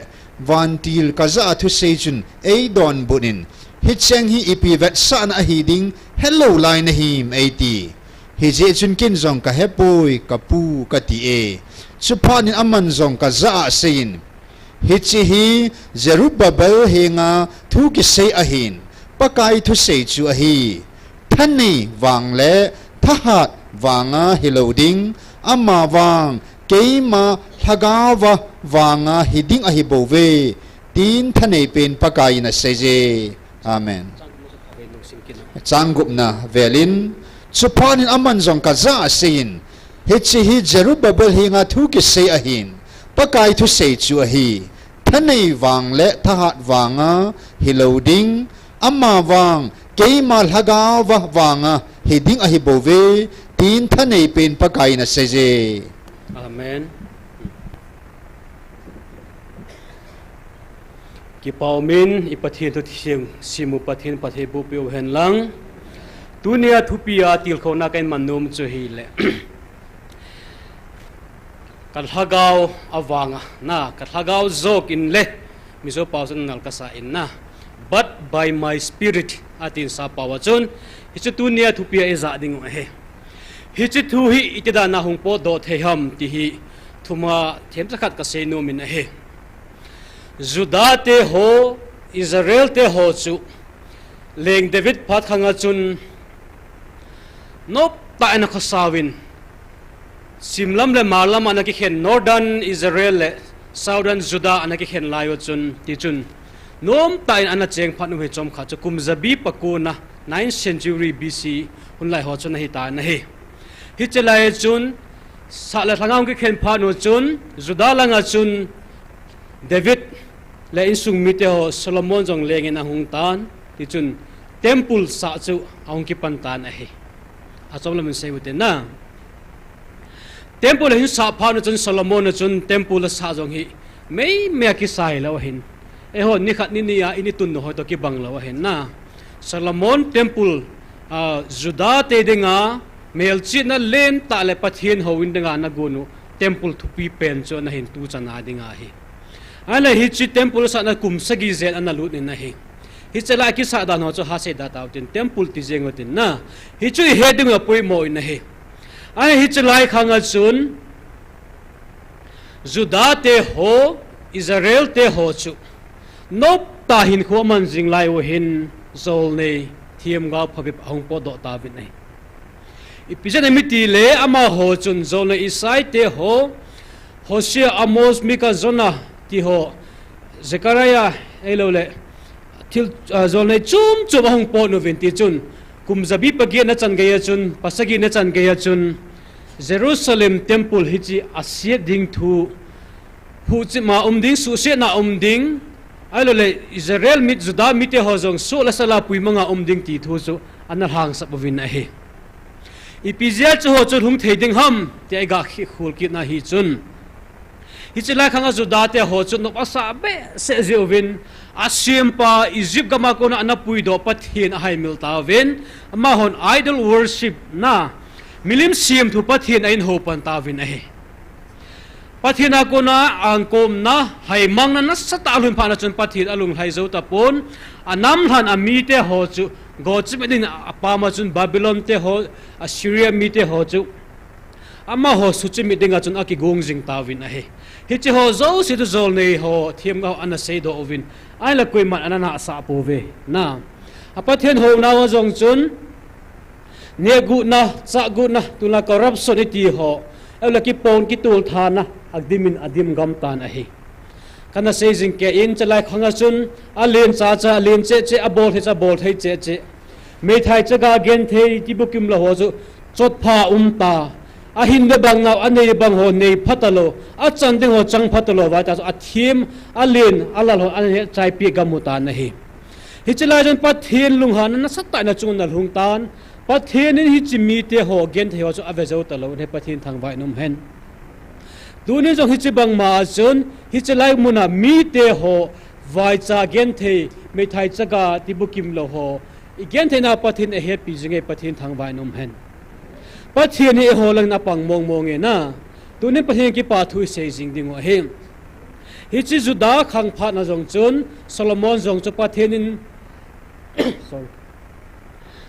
vantil ka za thu seijun ei don bunin hi chang hi ipi vat sa na hi ding hello line na him ati hi je chun kin zong ka hepoi kapu kati e chupanin aman zong ka za sein hi chi hi Zerubbabel henga thu ki sei ahin pakai thu sei chu ahi thani wang le thahat wanga hiloding amma wang keima thagawa wanga hiding ahi bove tin thane pen pakai na seje amen changgupna velin chupanin aman zong ka za sein hi chi hi Zerubbabel henga thu ki sei ahin pakai thu sei chu ahi thani wang le thahat wanga hiloding amma wang keima thagawa wanga hiding ahi bove tin thane pen pakai na seje amen ki paumin ipathin tu thiang simu pathin pathe bu piu hen lang tunia thupia til khona kain manum chu hi le kal hagau awanga na kal hagau zok in le miso pausan nal kasa in na but by my spirit atin sa pawachon hichu tunia thupia eza ding he hichu thu hi itida na hung po do theham ti hi thuma them sakhat ka se no min he Juda te ho Israel te ho chu leng David phat khanga chun nop ta na khasawin simlam le marlam anaki khen northern Israel le southern Juda anaki khen layo chun ti chun nom tain ana cheng phat nu he chom kha chu kumzabi pakuna 9th century BC hun lai ho chun hi ta na he hi chelai chun sa la thangam ki khen phat nu chun Juda langa chun David le insung mite ho Solomon jong lengin ahung tan ti chun temple sa chu ahung ki pantan a he achom lamin sei ute na temple hin sa pha no chun Solomon chun temple sa jong hi mei me ki sai lo hin e ho ni khat ni ya ini tun no ho to ki bang lo hin na Solomon temple Juda te dinga melchi na len ta le pathin ho win dinga na gonu temple thupi pen cho na hin tu chana dinga hi ala hi chi temple sa na kum sagi zen ana lut ni na hi hi chala ki sa da no cho ha se da ta tin temple ti jeng tin na hi chu heading a poi mo in hi ai hi chala khanga chun Juda te ho Israel te ho chu nop ta hin kho man jing lai wo hin zol nei thiam ga phobip hong po do ta vin nei ipijan emiti le ama ho chun zol nei isai te ho Hosea Amos Mika Zona ti ho Zechariah elole til zol nei chum chum hong po no vin ti chun kumzabi pagi na chan gaya chun pasagi na chan gaya chun Jerusalem temple hi chi asia ding thu hu chi ma ding su se na ding alole Israel mit Juda mit ho jong so la sala pui manga ding ti thu chu an hang sa bovin a he ipizia chu ho chu hung theding ham te ga khul ki na hi chun hi chila khanga Juda te ho chu no asa be se jovin asim pa Egypt gama ko na pui do pathin hai mil ta ven ma hon idol worship na milim sim thu pathin ain ho pan ta vin a he pathina ko na angkom na hai mang na sata lun phana chun pathin alung hai zo ta pon anam than ami te ho chu go chi medin apama chun Babylon te ho Assyria mi te ho chu ama ho su chi midinga chun aki gong jing ta vin a he hi chi ho zo si tu zol nei ho thiam ga ana sei do ovin ai la koi man anana sa po ve na apathen ho na wa jong chun ne gu na cha gu na tula corruption ti ho ela ki pon ki tul thana agdimin adim gam tan a he kana sei jing ke in chalai khanga chun alen cha cha len che che abol he cha bol thei che che me thai cha ga gen thei ti bukim la ho chu chot pha ta a hin de bang naw anei bang ho nei phatalo a chan ding ho chang phatalo wa ta a thim a len alal ho an chai pi gamuta na hi hi chalai jon pathin lung han na sat ta na chung na lung tan pathin in hi chimi te ho gen the ho chu ave zo ta lo ne pathin thang vai num hen tu ni jong hi chi bang ma chun hi chi lai muna mi te ho vai cha gen the me thai chaga ti bukim lo ho igen the na pathin a happy jinge pathin thang vai nom hen pathin hi ho lang na pang mong mong e na tu ni pathin ki pa thu se jing ding o hem hi chi juda khang pha na jong chun Solomon jong chu pathin in sorry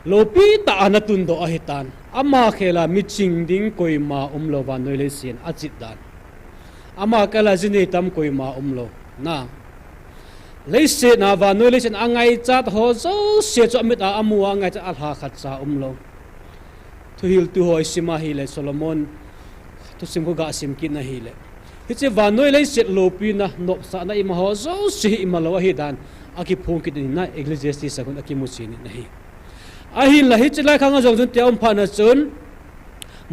lopi ta anatun do ahitan ama khela mi ching ding koima umlo wa noi le sin achit dan ama kala jini tam koima umlo na leise na wa noi le sin angai chat ho zo se cho mit a amu angai cha alha khat cha umlo thu hil tu hoi sima hi le Solomon tu sim ko ga sim kin na hi le hi che wa noi le sit lopi na no sa na im ho zo si im lo hi dan aki phung ki din na Ecclesiastes sakun aki musin na hi ahin la hi chilai khang jong jun tiam phana chun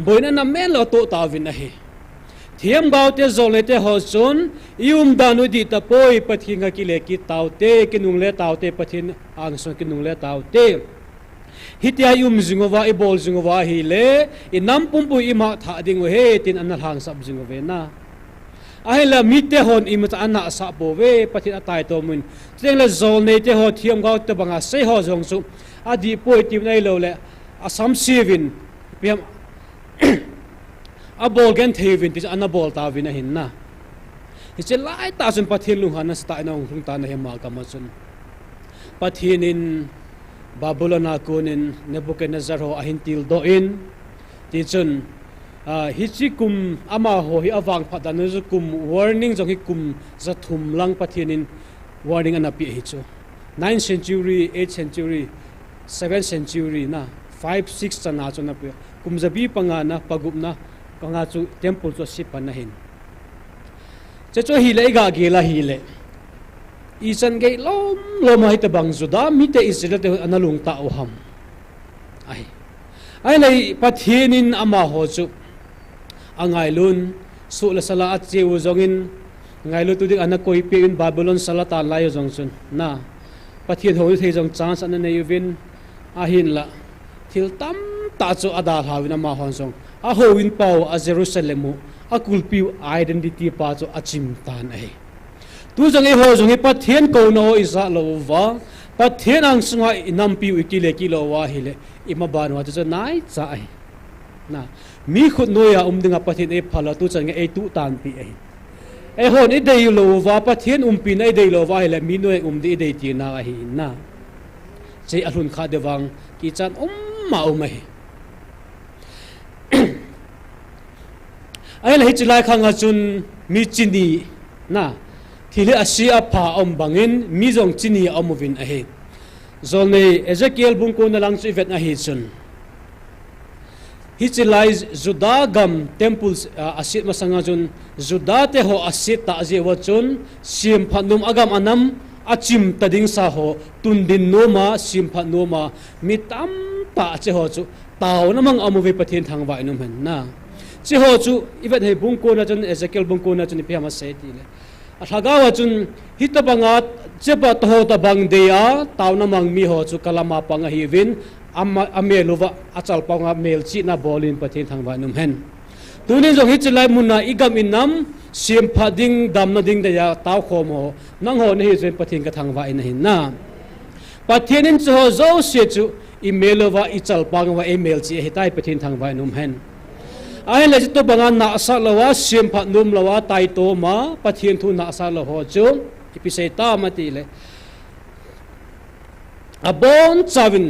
boina na men lo to ta win a hi thiam gau te zole te ho chun yum danu di ta poi pathinga ki le ki taute ki nung le taute pathin ang so ki nung le taute hitia yum zingova i bol zingova hi le i nam pum pu i ma tha ding he tin an hang sab zingove na ahila mitte hon i mata ana sa bo we pathin atai to mun teng le zol ne te ho thiam gau te banga se ho jong su adi poi tim nei lo le asam sivin piam a bol gen thevin tis ana bol ta vin a hin na hi che lai ta sun pathin lu han sta na ung ta na he ma ka ma sun pathin in babylona kunin Nebuchadnezzar ho a hin til do in ti chun hi chi kum ama ho hi awang phadan zu kum warning jong hi kum za thum lang pathin in warning ana pi hi chu 9th century 8th century 7th century na 5 6 chana chuna pe kumzabi panga na pagupna kanga chu temple chu sipan na hin che cho hi le ga ge la hi le i chan ge lom lom hai ta bang juda mi te israel te analung ta o ham ai nei pathinin ama ho chu angai lun su la sala at che u jongin ngai lu tu dik ana koi pe in babylon salata lai jong chun na pathin ho the jong chance an nei win ahin la thil tam ta chu ada hawina ma hon song a ho win pau a Jerusalem a kulpiu identity pa chu achim tan ai tu jang e ho jong e pathian ko no isa lo wa pathian ang sunga nampi ikile kilo wa hile ima ban wa chu nai cha ai na mi khut noya dinga pathian e phala tu chang e tu tan pi ai e hon e dei lo wa pathian pi nai dei lo wa hile mi noi di dei ti na hi na che alun kha dewang ki chan ma mai ai la hi chilai khanga chun mi chini na thile asia pha bangin mi jong chini amovin a he zolne Ezekiel bung ko na lang chu vet na hi chun hi chilai juda gam temples asit masanga chun juda te ho asit ta je wa chun sim phanum agam anam achim tading sa ho tundin noma simpha noma mitam ta che ho chu taw namang amuve pathin thang vai num hen na che ho chu ibat he bung ko na chun Ezekiel bung ko na chun pe ma se ti le a thagawa chun hitabanga cheba to ho ta bang de a taw namang mi ho chu kalama panga hi win ameluwa achal panga mel chi na bolin pathin thang vai num hen tunin jong hichilai munna igam inam sim phading dam na ding da ya taw khom ho nang ho ne hi zen pathin ka thang wa in hin na pathin in cho zo se chu email wa ichal pang wa email chi hitai pathin thang wa num hen ai le to banga na sa lawa sim pha num lawa tai to ma pathin thu na sa lo ho chu ipisai ta ma ti le abon chavin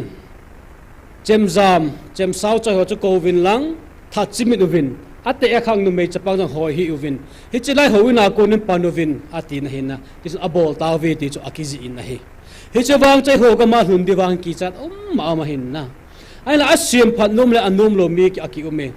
chemzam chem sau cho ho chu kovin lang tha chimit uvin ate akhang nu mei chapang jang hoi hi uvin hi chilai hoina ko nin panovin ati na hina tis abol ta ve ti chu akizi in na hi hi chawang chai ho ka ma hun diwang ki chat ma ma hin na ai la asim phat num le anum lo mi ki aki ume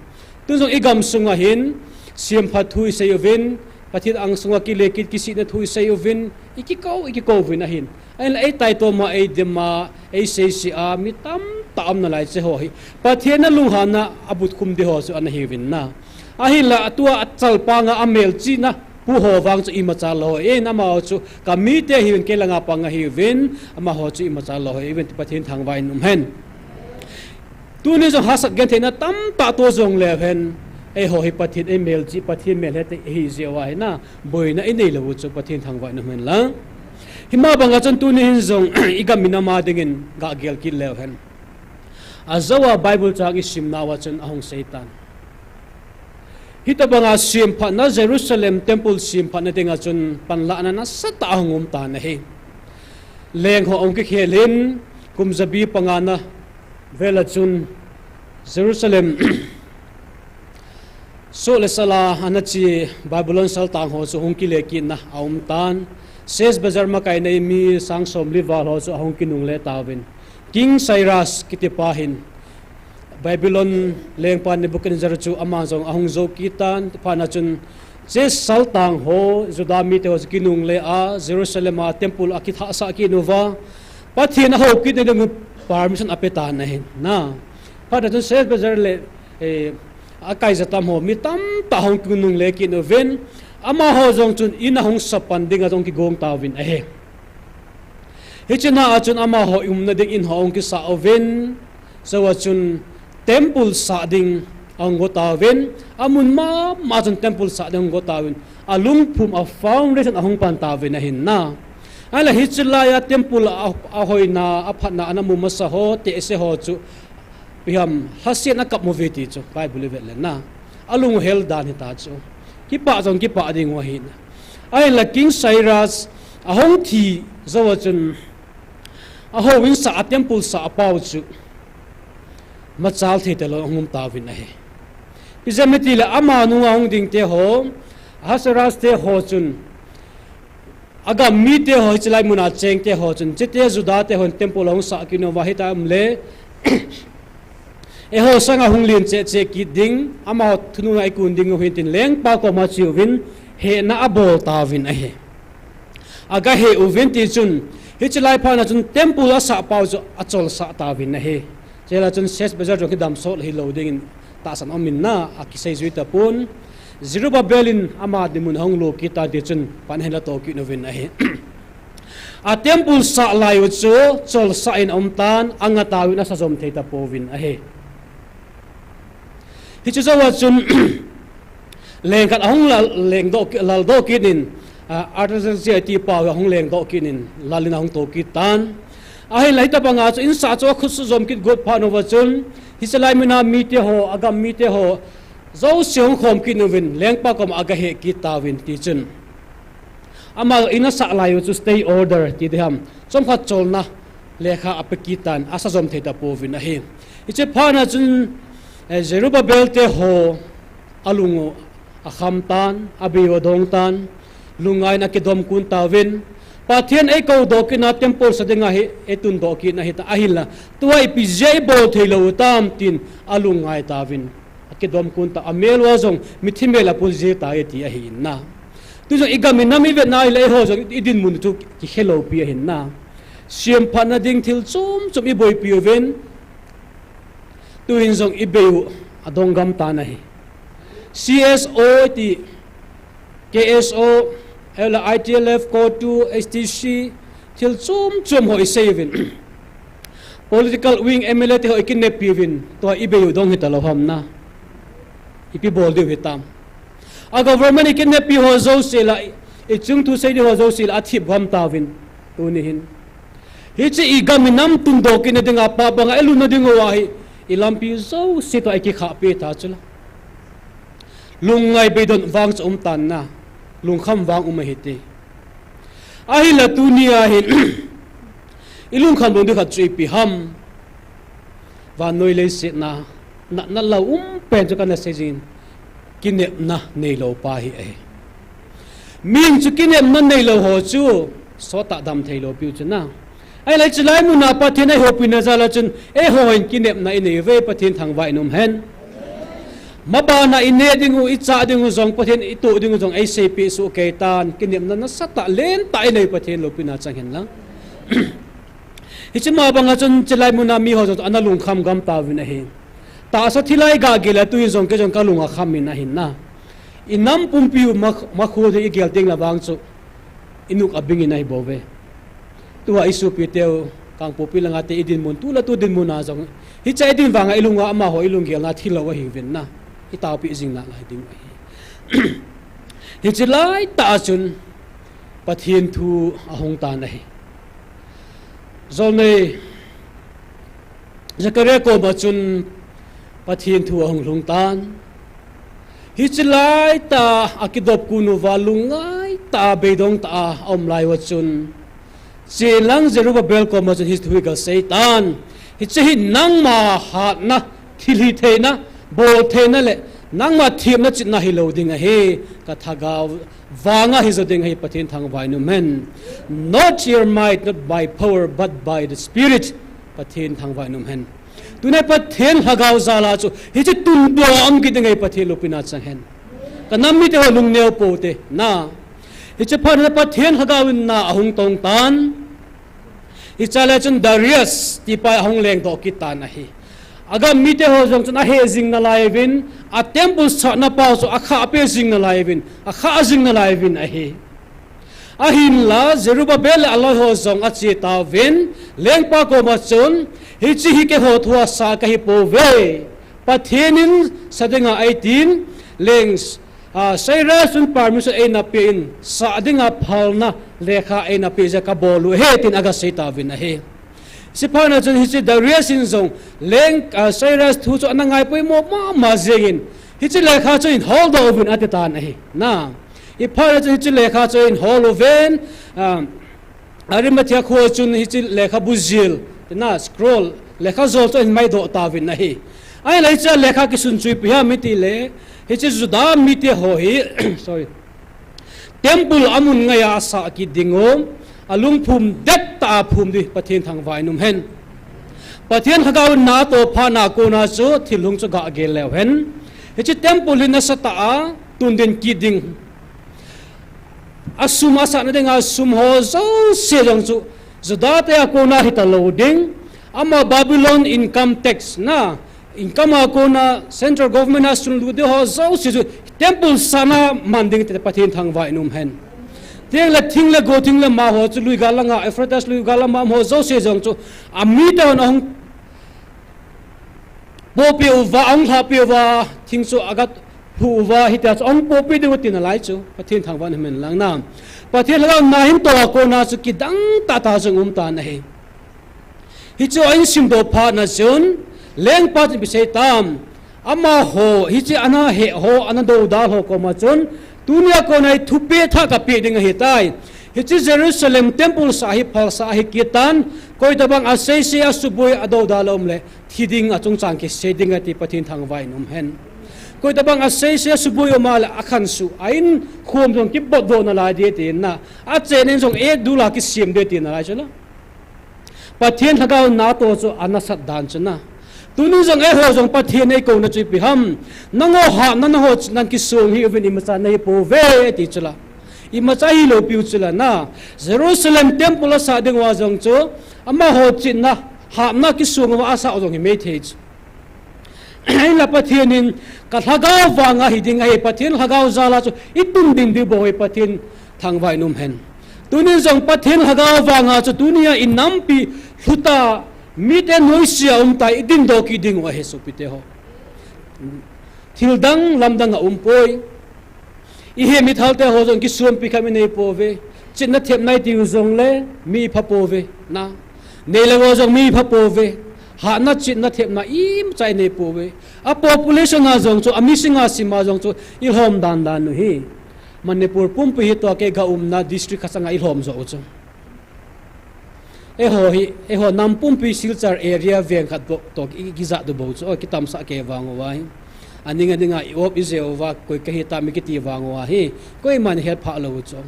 tu jong igam sunga hin sim phat thui se uvin pathit ang sunga ki le kit ki si na thui se uvin iki ko vin na hin ai la ai tai to ma ai dema ai se si a mi tam tam na lai che ho hi pathian na lung han na abut khum de ho chu an hi win na ahila atua achal panga amel chi na pu ho wang chu ima cha lo e na ma chu kami te hi ke langa panga hi win ama ho chu ima cha lo e event pathin thang vai num hen tu ne jo hasat gen the na tam ta to jong le hen ai ho hi pathin ai mel chi pathin mel het hi zewa hi na boina ai nei lo chu pathin thangwai na men la hima banga chan tu ni hin zong iga minama dingin ga gel ki lew hen azawa bible chang isim na wa chan ahong satan hita banga sim pha na Jerusalem temple sim pha na dinga chun panla na sata ahongum ta na he leng ho ong ki khelin kumzabi pangana vela chun Jerusalem so le sala anachi Babylon sal tang ho so hong ki le ki na aum tan ses bazar ma kai nei mi sang som li wal ho so hong ki nung le tawin King Cyrus kitipahin Babylon leng pan ni bukin zar chu amazong ahong zo kitan phana chun che sal tang ho judami te ho ki nung le a Jerusalem a temple akitha sa ki nova pathin ho ki de permission apeta na hin na phana chun ses bazar le akai zatam ho mi tam ta hong ki nung le ki no ven ama ho jong chun ina hong sapan dinga jong ki gong tawin a he hichina achun ama ho umna ding in hong ki sa oven so achun temple sa ding ang gotawin amun ma chun temple sa ding gotawin alung phum a foundation ahong pan tawin na hin na ala hichila ya temple a hoina aphana anamu masa ho te se ho chu piham hasia na kap movie chu bible vel na alung hel dan ta chu ki pa ding wa hin ai la King Cyrus ahong thi zawachun aho win sa temple sa pau chu machal the te lo ngum tawin a he pizameti la ama nu ang ding te ho hasaras te ho chun aga mi te ho chlai muna cheng te ho chun chete juda te hon temple ong sa kino wa hita amle e ho sanga hunglin che ki ding ama thunu ai kun ding hin tin leng pa ko ma chiu win he na abol tawin a he aga he uvin ti chun hi chlai pha na chun temple a sa pau chu achol sa tawin na he chela chun ses bazar jo ki dam sol hi loading in ta san omin na akisai zui ta pun ziruba belin ama dimun hong lo ki ta ti chun pan hela to ki novin a he a temple sa lai chu chol sa in omtan anga tawin a sa zom thei ta povin a he hi chu zawa chun leng kat hong leng do lal do kinin artisan ti pa hong leng do kinin lalina hong to ki tan ai lai ta banga chu in sa chu khus zom kit god pha no wa chun hi salai mina mi te ho agam mi te ho zo siong khom ki novin leng pa kom aga he ki tawin ti chun ama ina sa lai chu stay order ti de ham chom khat chol na lekha apekitan asa zom theta povin a he iche phana chun Zerubbabel te ho alungo akham tan abiwa dong tan lungai na kidom kun tawin pathian ai ko do ki na temple sa dinga hi etun do ki na hita ahila tuai pi jai bo thelo tam tin alungai tawin akidom kun ta amel wa jong mithimela pul je ta ti a hin na tu jo igami nami ve nai le ho jo idin mun tu ki hello pi hin na siam phana ding thil chum i boy pi ven tu hin jong i beu adong gam ta na hi CSO ti KSO LITLF code 2 STC til chum hoi savin political wing MLA te hoi kinne pivin to ibeyu dong hitalo hamna ipi bol de hitam a government kinne pi ho zo sela e chung tu sei de ho zo sela athi bham tawin tu ni hin hi chi igaminam tum do kinne dinga pa banga elu na dingo wa hi ilampi zo se to ai ki kha pe ta chula lungai bedon wang chum tan na lung kham wang umahite ahila tunia hin ilung kham dong de khat chui pi ham wa noi le se na la pen chu kana sejin kine na nei lo pa hi e min chu kine na nei lo ho chu so ta dam thei lo pi chu na ai lai chlai mu na pa thina ho pi na zala chun e ho hin kine na ine ve pathin thang vai num hen mabana ine dingu icha dingu zong pathen itu dingu zong ai cp su keitan kinim na sata len tai nei pathen lopina changhen lang hichima banga chun chelai muna mi ho jo analung kham gam ta win a he ta sa thilai ga gela tu zong ke jong kalunga khamin a hin na inam pumpiu ma khu de igel ting la bang chu inuk abingi nai bove tuwa isu piteu kang popilanga te idin mun tu la tu din muna jong hichai din wanga ilunga ama ho ilung gel na thilo wa hi win na itau pi jing na lai ding hi chi lai ta chun pathian thu ahong ta na hi zol nei Zakaria ko ba chun pathian thu ahong lung tan hi chi lai ta akidop kunu walungai ta bedong ta om lai wa chun chelang Zerubbabel ko ma chun hi thui ka Satan hi che hi nang ma hat na thili the na bol the na le nang ma thiam na chit na hi lo ding a he ka thagaw wanga hi zo ding hi pathian thang vai nu men not your might not by power but by the spirit pathian thang vai nu men tune pathian hagaw zala chu hi chi tun do am ki ding hi pathian lupina chang hen ka nam mi te ho lung neo po te na hi chi phan pathian hagaw na ahung tong tan hi chala chun Darius ti pa hong leng do ki tan a hi aga mi te ho jong chun a he jing na lai vin a temple cha na pa so a kha pe jing na lai vin a kha jing na lai vin a hi a hin la Zerubbabel Allah ho jong a chi ta vin leng pa ko ma chun hi chi hi ke ho thua sa ka hi po ve pathianin sadenga 18 leng saira sun permission ai na pin sa dinga phalna lekha ai na pe ja ka bolu he tin aga seita vin a he sipana chun hi chi Darius in zong leng saira thu chu anangai poi mo ma jegin hi chi lekha chu in hold over at tan a he na I phara chu hi chi lekha chu in hold over arimathia kho chun hi chi lekha buzil na scroll lekha zol chu in mai do ta vin a he ai lai cha lekha ki sun chui pia miti le hi chi juda miti ho hi sorry temple amun ngaya sa ki dingom alung phum det ta phum di pathian thang vai num hen pathian hagaw na to phana ko na chu thilung chu ga ge lew hen hi chi temple in sa ta tun den ki ding asum asa na ding asum ho zo se jong chu juda te ko na hi ta loading ama Babylon income tax na income ko na central government has to do the ho zo se temple sana manding te pathian thang vai num hen tiang la thing la go thing la ma ho chu lui galanga efratas lui galama ho zo se jong chu ami ta on popi uwa ang happy wa thing chu agat hu wa hita on popi de tin lai chu pathian thang van men lang nam pathian la na him to ko na chu kidang ta ta jong ta na he hi chu ain sim do pha na chun leng pa bi se tam ama ho hi chi ana he ho ana do da ho ko ma chun dunia ko nai thupe tha ka pe ding he tai hi chi Jerusalem temple sahib phal sahib kitan koi tabang asai se asuboi ado da lom le thiding achung chang ke seding ati pathin thang vai num hen koi tabang asai se asuboi mal akhan su ain khom jong ki bot do na la de tin na a chenen jong ek dula ki sim de tin na la chalo pathin thagaw na to chu ana sat dan chana tunu jong e ho jong pathian ei ko na chi pi ham nango ha nan ho nan ki song hi even imacha nei po ve ti chula imacha hi lo piu chula na Jerusalem temple sa ding wa jong chu ama ho chin na ha na ki song wa asa jong hi me the ai la pathian in ka thagaw wanga hi ding ai pathian thagaw zala chu itum ding di bo hi pathian thang vai num hen tunu jong pathian thagaw wanga chu dunia in nampi huta mite noisia tai din do ki ding wa he so pite ho thildang lamdang poi I he mi thalte ho jong ki suam pi khami nei pove chinna thep nai ti jong le mi pha pove na nei le ho jong mi pha pove ha na chinna thep na im chai nei pove a population na jong chu ami singa sima jong chu I hom dan dan nu hi Manipur pumpi hi to ke ga na district khasanga I hom zo chu e ho nampum pi silchar area veng khat to ki za do bo chu ki tam sa ke wang wai aninga dinga op izewa koi ka hita mi ki ti wang wa hi koi man help pha lo chu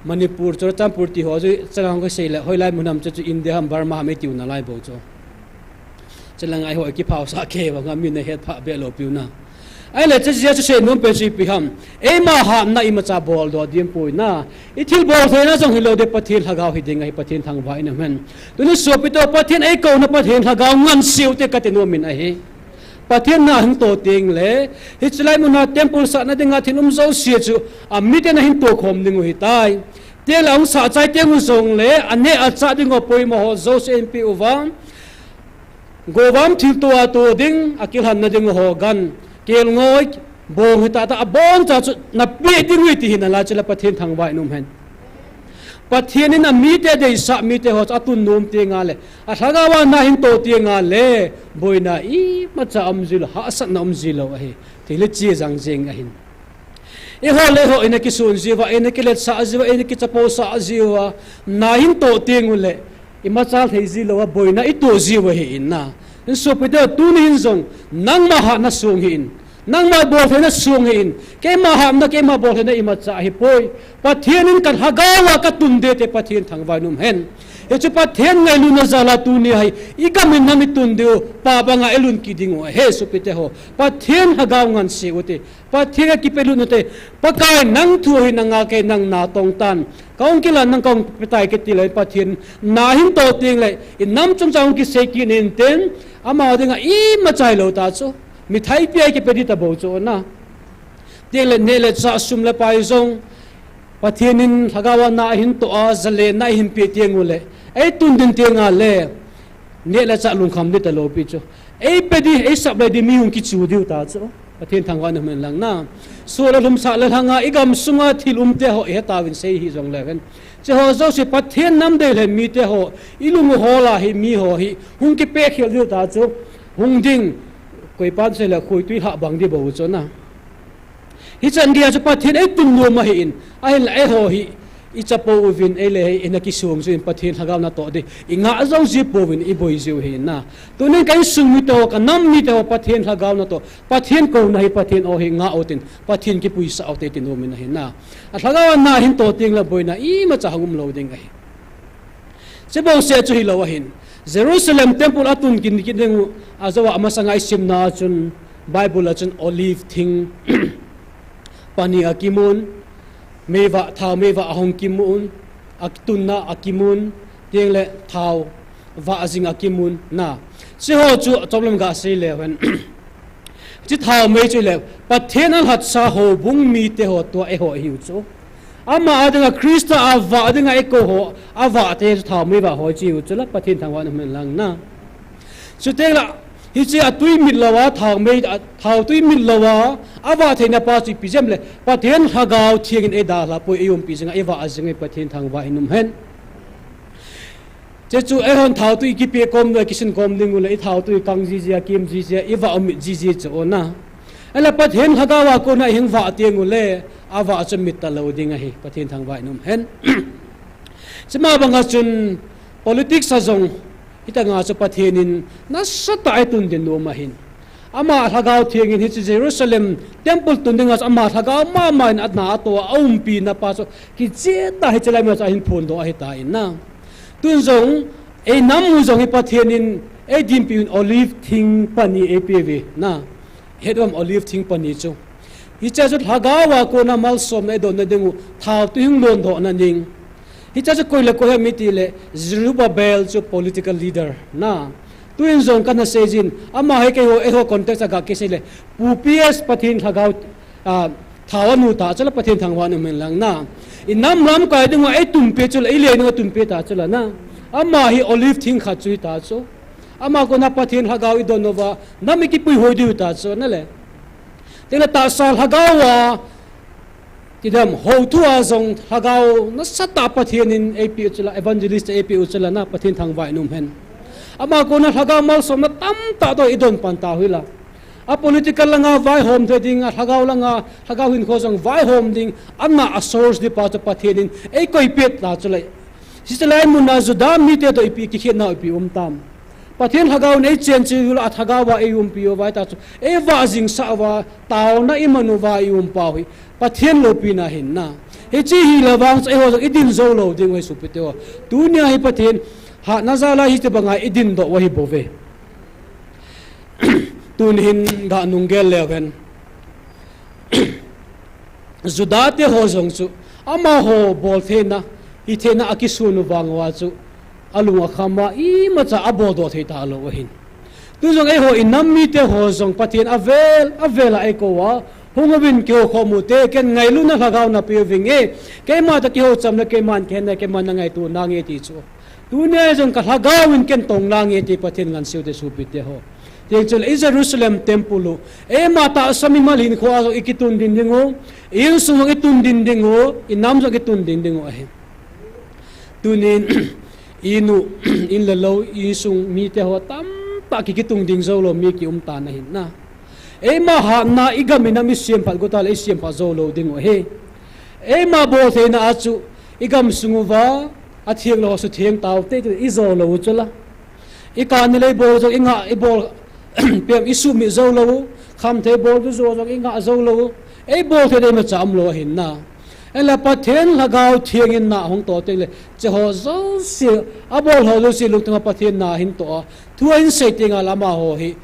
Manipur chor champur ti ho ju changang ko sei la hoilai munam chu India ham Burma me ti na lai bo chu chalang ai ho ki phau sa ke wa ngam mi ne het pha be lo piu na ai le che je se nom pe si pi ham e ma ha na I ma cha bol do dim pui na I thil bol the na jong hilo de pathil hagaw hi ding ai pathin thang vai na men tuni so pi to pathin ai ko na pathin hagaw ngan siu te ka te no min a he pathin na hang to ting le hi chlai mu na temple sa na dinga thinum zo si chu a mi te na hin to khom ding hi tai te lang sa chai te mu zong le ane a cha ding o poi mo ho zo se mp uwang gowam thil to a to ding akil han na ding ho gan kel ngoi bong hi ta ta abon cha chu na pi ding wi ti hin la chela pathian thang vai num hen pathian in a mi te de sa mi te ho atun num te nga le a thaga wa na hin to te nga le boina I ma cha am zil ha sa na am zilo a hi ti le chi jang jeng a hin e ho le ho ina ki sun jiwa ina ki let sa jiwa ina ki chapo sa jiwa na hin to te ngu le I ma chal thei zilo wa boina I to jiwa hi in na in so pe de tu ni hin zong nang ma ha na sung hin nang ma bol thena sung hin ke ma ham na ke ma bol thena I ma cha hi poi pathian in kan hagawa ka tun de te pathian thang vai num hen e chu pathian ngai lu na zala tu ni hai I ka min na mi tun de pa ba nga elun ki ding he su pe te ho pathian hagaw ngan se ote pathian ki pe lu no te pakai nang thu hi na nga ke nang na tong tan kaung ki lan nang kaung petai ke ti lai pathian na hin to ting lai in nam chung chang ki se ki nen ten ama de nga I ma chai lo ta chu mi thai pi ke pe di ta bo chu na te le ne le cha sum le pai zong pathian in hagawa na hin to a zale na hin pe te ngule ei tun din te nga le ne le cha lung kham ni ta lo pi chu ei pe di ei sab le di mi hung ki chu diu ta chu pathian thang wa na men lang na so la lum sa le hanga igam sunga thil te ho e ta win sei hi jong le ven che ho zo se pathian nam de le mi te ho ilung ho la hi mi ho hi hung ki pe khel diu ta chu hung ding koi pan se la khoi tui ha bang di bo chu na hi chan dia chu pathian ei tun no ma hi in ai la e ho hi I chapo win ele ina ki sung zu in pathian hagaw na to de inga zong ji po win I boi ziu hi na tunin kai sung mi to ka nam mi to pathian hagaw na to pathian ko na hi pathian o hi nga otin pathian ki pui sa ote tin min hi na a hagaw na hin to ting la boi na I ma cha hangum lo ding ai se bo se chu hi lo hin Jerusalem temple atun kin ki ding azawa amasangai simna chun Bible chun olive thing pani akimun meva thao meva ahong kimun aktunna akimun tieng le thao va azing akimun na se ho chu problem ga se le wen chi thao me chu le pathen al hat sa ho bung mi te ho to e ho hiu chu ama adinga krista ava adinga eko ho ava te thao meva ho chi chu la pathen thang wa na men lang na chu te la hi chi atui mit lawa thao tui mit lawa awa theina pa chi pijam le pathian hagaw thiegin e da la poi yom pi jinga ewa azinge pathian thang wa inum hen che chu e hon thao tui ki pe kom le kisin kom ding le I thao tui kang ji ja kim ji ja ewa om ji ji chu na ala pathian hagawa ko na hing wa tieng le awa achmit ta lo ding a hi pathian thang wa inum hen chima banga chun politics a zong ita nga sa pathianin na sa ta tun din no mahin ama hagaw thiengin hi Jerusalem temple tun dingas ama hagaw ma main at na to pi na pa so ki che ta hi chalai ma sa hin phon do a hi ta in na tun zong e nam mu zong hi pathianin e dim pi olive thing pani apv na hedom olive thing pani chu hi cha chu hagaw wa ko na mal som na do na dingu thau tu hing lon do na ning hi cha koi le ko mi ti le Zerubbabel chu political leader na tuin zong kana sejin ama he ke ho e ho context aga ke se le ps pathin hagaw thawanu ta chala pathin thangwa nu men lang na inam ram ka ding wa e tum pe chul e le no tum pe ta chala na ama hi olive thing kha chui ta cho ama ko na pathin hagaw I donova nami ki pui hoi du ta cho na le tela ta sal hagawa tidam ho tu a zong hagaw na sata pathin in ap chula evangelist ap chula na pathin thangwa num hen ama ko na hagaw mal som na tam ta do idon pan ta huila a political langa vai home the ding a hagaw langa hagaw hin kho jong vai home ding amma a source di pa to pathin in e koi pet ta chulai sisalai munna zuda mi te do ipi ki khena ipi tam pathin hagaw nei chen chi ul a hagawa e pi vai ta chu e wa jing sa wa taona imanu wa pa hui pathin lo pi na hin na he chi hi lawang e ho idin zo lo ding wai su pe te dunia hi pathin ha nazala hi te banga idin do wa hi bove tun hin ga nungel leven zudate ho zong chu ama ho bol thena I thena akisunu wangwa chu alunga khama I macha abodo thei ta lo hin tu zong e ho inam mi te ho zong pathin avela e ko wa hungawin kyo khomu te ken ngai lu na hagaw na pe vinge ke ma ta ki ho cham na ke man ken na ke man ngai tu na nge ti chu tu ne jong ka hagawin ken tong la nge ti pathin ngan siu te su pi te ho tiang chul Jerusalem temple e mata sami malhin kho azo ikitun din dingo in sung itun din dingo inam zo itun din dingo ahe tunin inu in lalo isung mi te ho tam ta kitung ding zo lo mi ki ta na hin na e ma ha na igamina mi siam phat go tal e siam pha zo lo dingo he e ma bo the na achu igam sunguwa athiang lo su thiang taw te izo lo chula ikan ni le bo zo inga ibol pem isu mi zo lo kham the bo zo zo inga zo lo e bo the de ma cham lo hin na ela pathen lagaw thiang in na hong to te le che ho zo si abol ho zo si luk tanga pathen na hin to thuin se tinga lama ho hi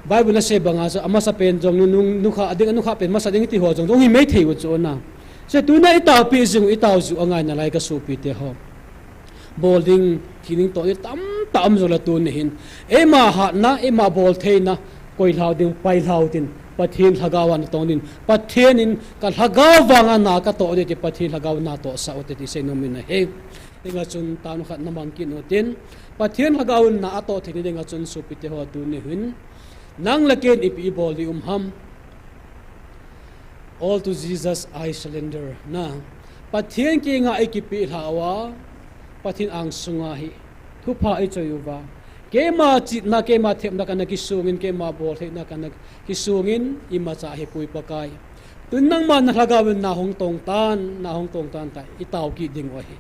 bible na se banga zo ama sa pen jong nu kha ading anu kha pen ma sa ding ti ho jong hi mai thei wo chu na se tu na itaw pi jing itaw zu angai na lai ka su pi te ho bolding kining to tam zo la tu ni hin e ma ha na e ma bol the na koi lau ding pai lau tin pathin hagawan to nin pathin in ka hagawanga na ka to de pathin hagaw na to sa ote ti se nomin he inga chun tanu khat namang kin otin pathin hagawun na ato thini denga chun su pi te ho tu ni hin nang laken ipi bol di ham all to Jesus I surrender na pathin ki nga ikipi hawa pathin ang sunga hi thupa I choyuwa kema chit na kema them na kana kisungin kema bol the na kana kisungin ima cha he pui pakai tun nang man hagawin na hong tong tan ta itaw ki ding wa hi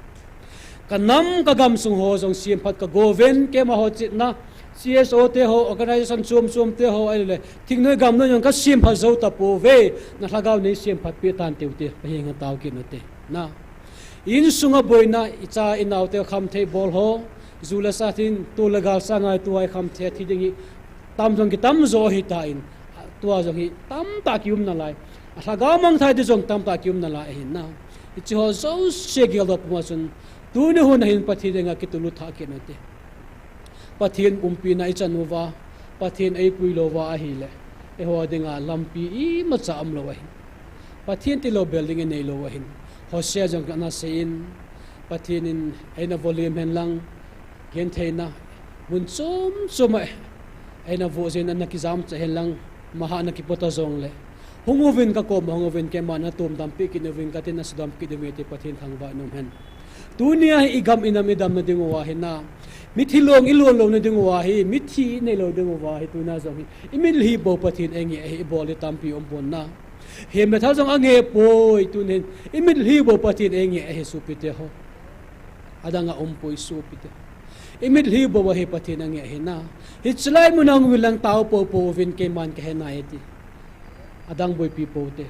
kanam kagam sung ho jong siam phat ka goven kema ho chit na CSO te ho organization chum te ho ai le thing noi gam no yong ka siam pha zo ta po ve na hagaw nei siam phat pi tan te te hi nga taw ki no te na in sunga boina icha inaw te kham the bol ho zula sa tin tu lagal sa ngai tu ai kham the thi dingi tam jong ki tam zo hi ta in tua jong hi tam ta kium na lai hagaw mang thai de jong tam ta kium na lai hin na ichi ho zo se gel do puma sun tu ne ho na hin pathi denga ki tu lu tha ki no te pathin umpi na ichanuwa pathin ai puilowa a hile e ho dinga lampi I ma cha am lo wa hin pathin ti lo building e nei lo wa hin hosea jong kana sein pathin in aina volume hen lang gen theina mun chum aina vo zen an ki jam cha hen lang maha na ki pota zong le hungovin ka ko hungovin ke mana tum dam pi ki nevin ka tin as dam ki de mete pathin thangwa nom hen dunia igam inamidam na dingo wa hin na mithilong ilon lo na dingo wa hi mithi nei lo dingo wa hi tuna zong hi imil hi bo pathin engi hi boli tampi ompon na he me thal jong ange poi tunen imil hi bo pathin engi hi supite ho adanga ompoi supite imil hi bo wa hi pathin ange hi na hi chlai munang wilang tao po po vin ke man ke na eti adang boy pi po te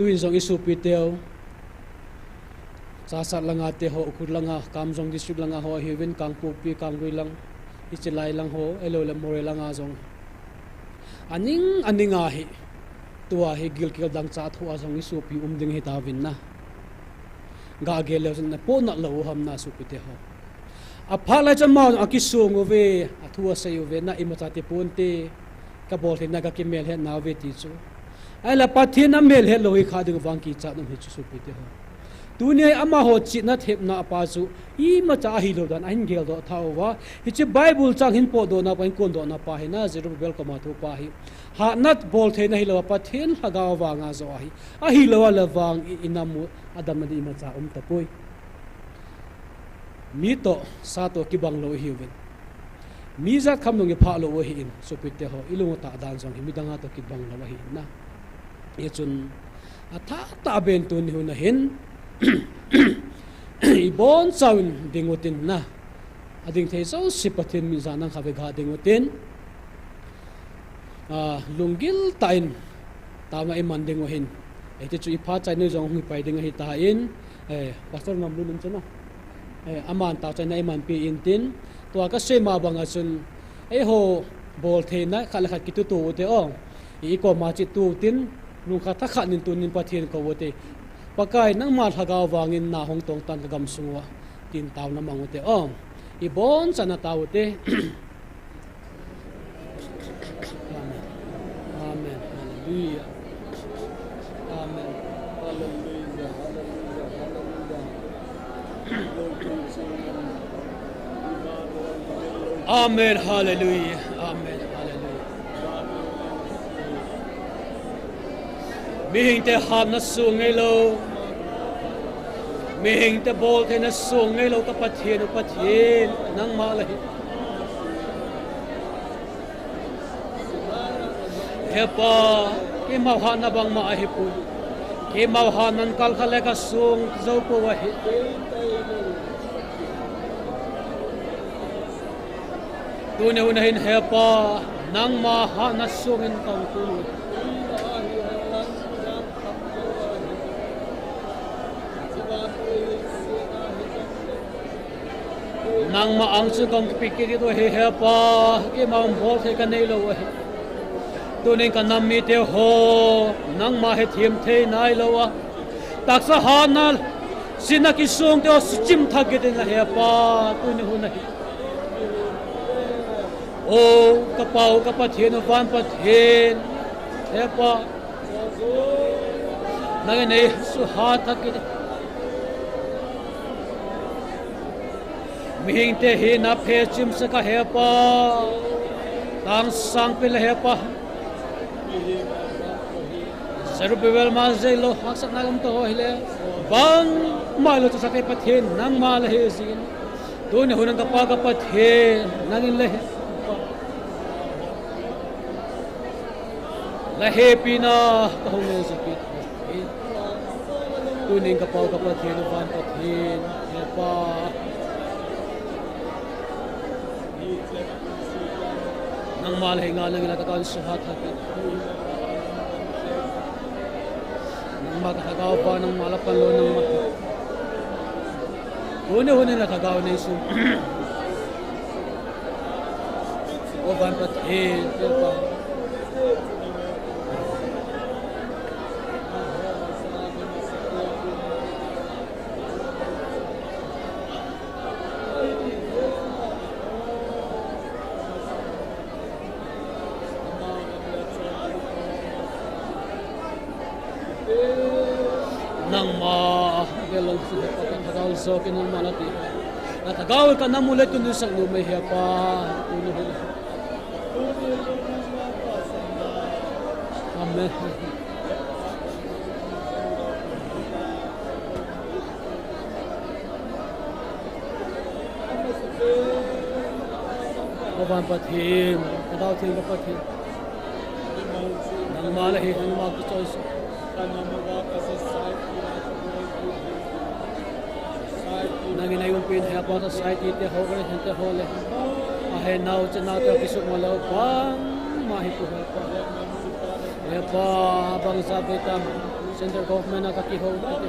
tuin jong isupite ho sasat langa te ho ukur langa kamjong district langa ho hiwin kangpu pi kangui lang ichilai lang ho elo le more langa jong aning aninga hi tua hi gil dang cha thu azong isu pi ding hi tawin na ga gele na po na lo ham na su pi te ho a phala chan ma akisung ove athua sayo ve na imata te ponte ka bol he na ga ki mel he na ve ti chu ai la pathina mel he lo hi kha ding wang ki cha dum hi chu su pi te ho dunia ama ho chit na thep na pa chu I ma cha hi lo dan ain gel do thawa hi chi bible chang hin po do na pa kon do na pa hi na zero bel ko ma thu pa hi ha nat bol the na hi lo pa then haga wa nga zo hi a hi lo la wang inamu adam na di ma cha ta poi mi to sa to ki bang lo hi wen mi za kham no nge pha lo hi in so pite ho ilung ta dan jong hi mi danga to ki bang lo hi na ye chun atha ta ben tu ni hu na hin ibon chawin dingotin na ading thei so sipatin mi zanang khabe ga dingotin lungil tain tama iman dingo hin ete chu ipha chai no jong hui pai ding hi ta in pastor ngam lu chana aman ta chai na iman pi in tin to ka se ma banga chun ho bol the na khala khat ki tu te o I ko ma chi tu tin lung kha ta kha nin tu nin pathin ko wote pakai nang ma thagaw wangin na hong tong tan gam sungwa tin taw na mangote ibon sana tawte amen hallelujah amen hallelujah amen hallelujah Amen. Hallelujah. Mihing te ham na sungay lo. Mihing te bol te na sungay lo kapathin nang malahi. Hepa ke mawhan na bang maahipun. Ke mawhan nan kalkale ka sung zau po wahi. Tune unahin hepa nang maha na sungin kang tuloy. Nang maang sukang pikir itu hepa ke maung bol te kanelo wahi. Tuning ka nammi te ho nang mahe thim the nai lowa. Taksa hanal sinaki sung te chim thage te na hepa tune hunai. O kapau kapathin van pathin hepa nangene su ha thake Mihing te hi na phe chim sa ka hepa tang sang pil hepa Zerubbabel ma zelo haksak nagam to hile bang malo to sa te pathin nang mal he sin tu ne hunang ka pa pathin nangin le la he pina ka hung sakit tu ning ka pa pathin van pathin hepa nang malay nga lang nakakaon sa hathakit. Nang makakagaw pa ng malapalo ng mata. Huni-huni nakagaw na iso. O ban pathin, pa. Nang ma belong sa pagkakagaw sa kinang malati. Natagaw ka na mula ito sa lumay pa. Amen. Kawan pathin, kadaw ting pathin. Nang malahi ang mag-choice. Nanginay yung pin hepa sa site ite hogre hente hole. Ahe now chana to kisuk malaw pang mahipo hepa. Hepa bang sabi tam center government na kakiho ite.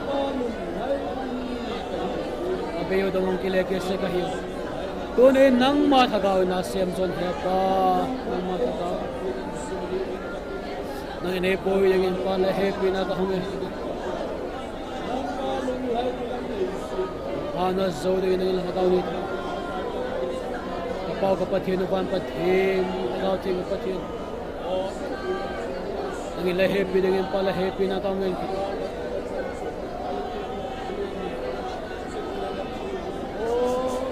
Abeyo dong kileke sa kahiyo. Tunay nang matagaw na Samson hepa nang matagaw. Nanginay po yung pala happy na kahungin. Hana zodi ng nakagaw nito. Kapaw kapathin upan pathin, nakagaw ting kapathin. Nangila happy ng pala happy na kahungin.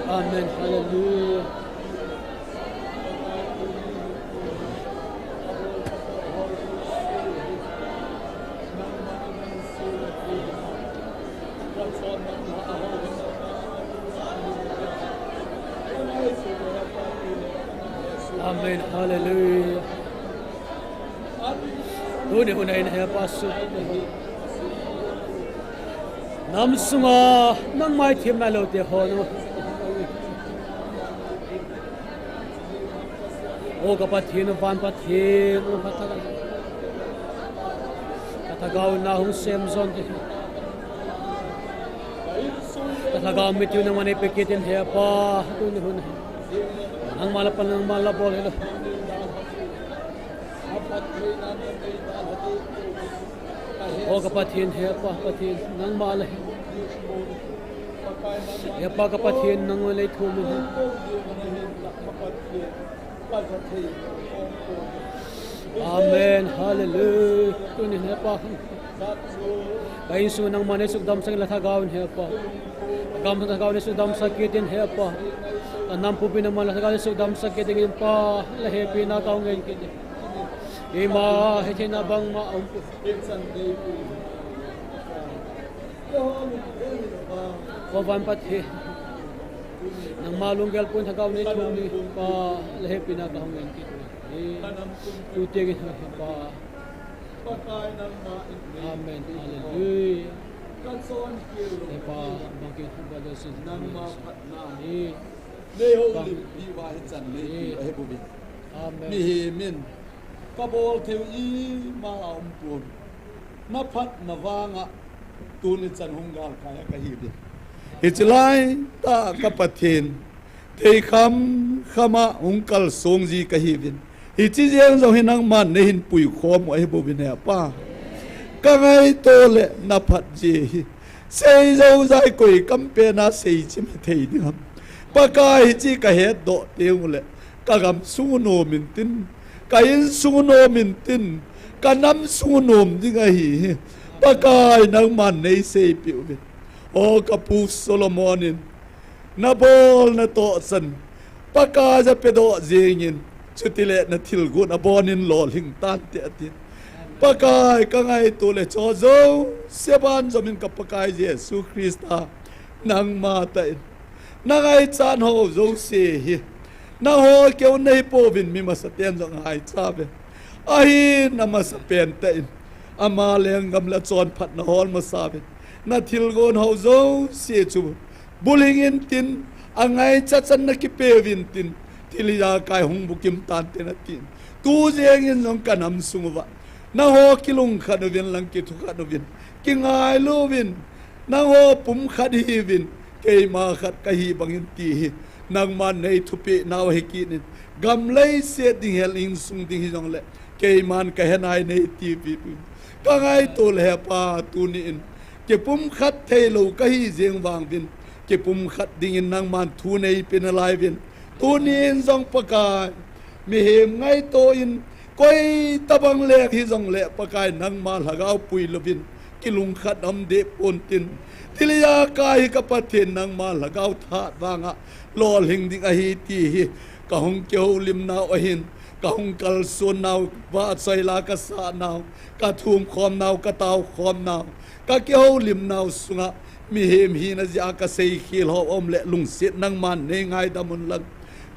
Amen. Hallelujah. Amen. Hallelujah. Huni hunain he pasu. Nam sunga nang mai thim na lo te hono. O kapathin van pathin o patagal. Katagaw na hung Samson te. Katagaw mit yun naman ipikitin he pa. Huni hunain. Ang malapal ng malapol ito. O kapathin, hepa kapathin, nang malay. Hepa kapathin, nang walay kumin. Amen, hallelujah. Tunin hepa. Kain sunang manay sugdam sa latagawan hepa. Agam sa tagawan ni sugdam sa kitin hepa. Nampu pinaman sekali sudam sakit ingin pa lehe pina kau ngin kini. Ima hecina bang ma umpu. Wawan pati nang malunggal pun sa kau ni chumi pa lehe pina kau ngin kini. Tutigin pa. Amen. Hallelujah. Lepa bangkit pada sin nang ma patna ni. Neho lim pi wa chan ni he bu bin amen mi he min ka bol theu i ma om pun na phat na wanga tu ni chan hungal kaya ka hi bin Ichilai ta ka pathin thei kham khama ungkal songji ka hi bin ichi jeng zo hinang man ne hin pui khom ai bu bin ya pa ka ngai to le na phat ji sei zo zai koi kam pe na sei chim thei ni ham pakai chi ka het do teu le ka gam su no min tin ka in su no min tin ka nam su nom ding a hi pakai nang man nei sei piu bin o ka pu Solomonin na bol na to san pakai ja pe do jengin chutile na thil gu na bonin lo ling tan te atin pakai ka ngai to le cho zo seban zomin ka pakai Jesu Krista nang ma ta nangai chan ho zo se hi na ho keu nei po vin mi ma saten jong hai cha be ai na ma sa pen te ama leng gam la chon phat na hol ma sa be na thil gon ho zo se chu buling in tin angai cha chan na ki pe vin tin thilia kai hung bukim tan te na tin tu jeng in jong kanam sungwa na ho kilung khad vin lang ki thu khad vin ki ngai lo vin na ho pum khad hi vin kei ma khat ka hi bangin ti nang man nei thupi naw he ki nin gam lei se ding hel in sung ding hi jong le kei man ka henai nei ti pi ka ngai to le pa tu ni in ke pum khat thei lo ka hi jeng wang bin ke pum khat ding in nang man thu nei pin lai bin tu ni in jong pakai mi hem ngai to in koi tabang le hi jong le pakai nang ma lagau pui lovin kilung khat am de pon tin tilia kai ka pathin nang ma lagau tha wanga lol hing ding a hi ti hi ka hong keu lim naw a hin ka hong kal sun naw wa sai la ka sa naw ka thum khom naw ka taw khom naw ka keu lim naw sunga mi hem hi na ja ka sei khil ho om le lung sit nang man ne ngai da mun lang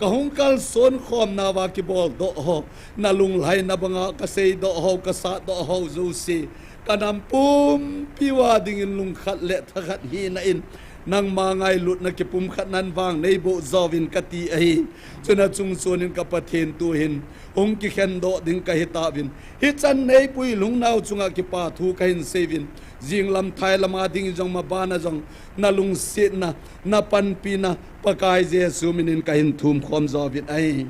ka hong kal son khom na wa ki bol do ho na lung lai na banga ka sei do ho ka sa do ho zo si kanam pum piwa ding in lung khat le thakhat hi na in nang mangai lut na ki pum khat nan wang nei bo zawin kati ai chuna chung sonin ka pathen tu hin ong ki khen do ding ka hita win hi chan nei pui lung naw chunga ki pa thu ka hin sevin jing lam thai lama ding jong ma bana jong na lung sit na pan pi na pakai Jesu minin ka hin thum khom zawin ai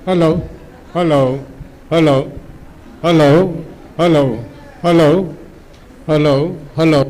Hello, hello, hello, hello, hello, hello, hello, hello,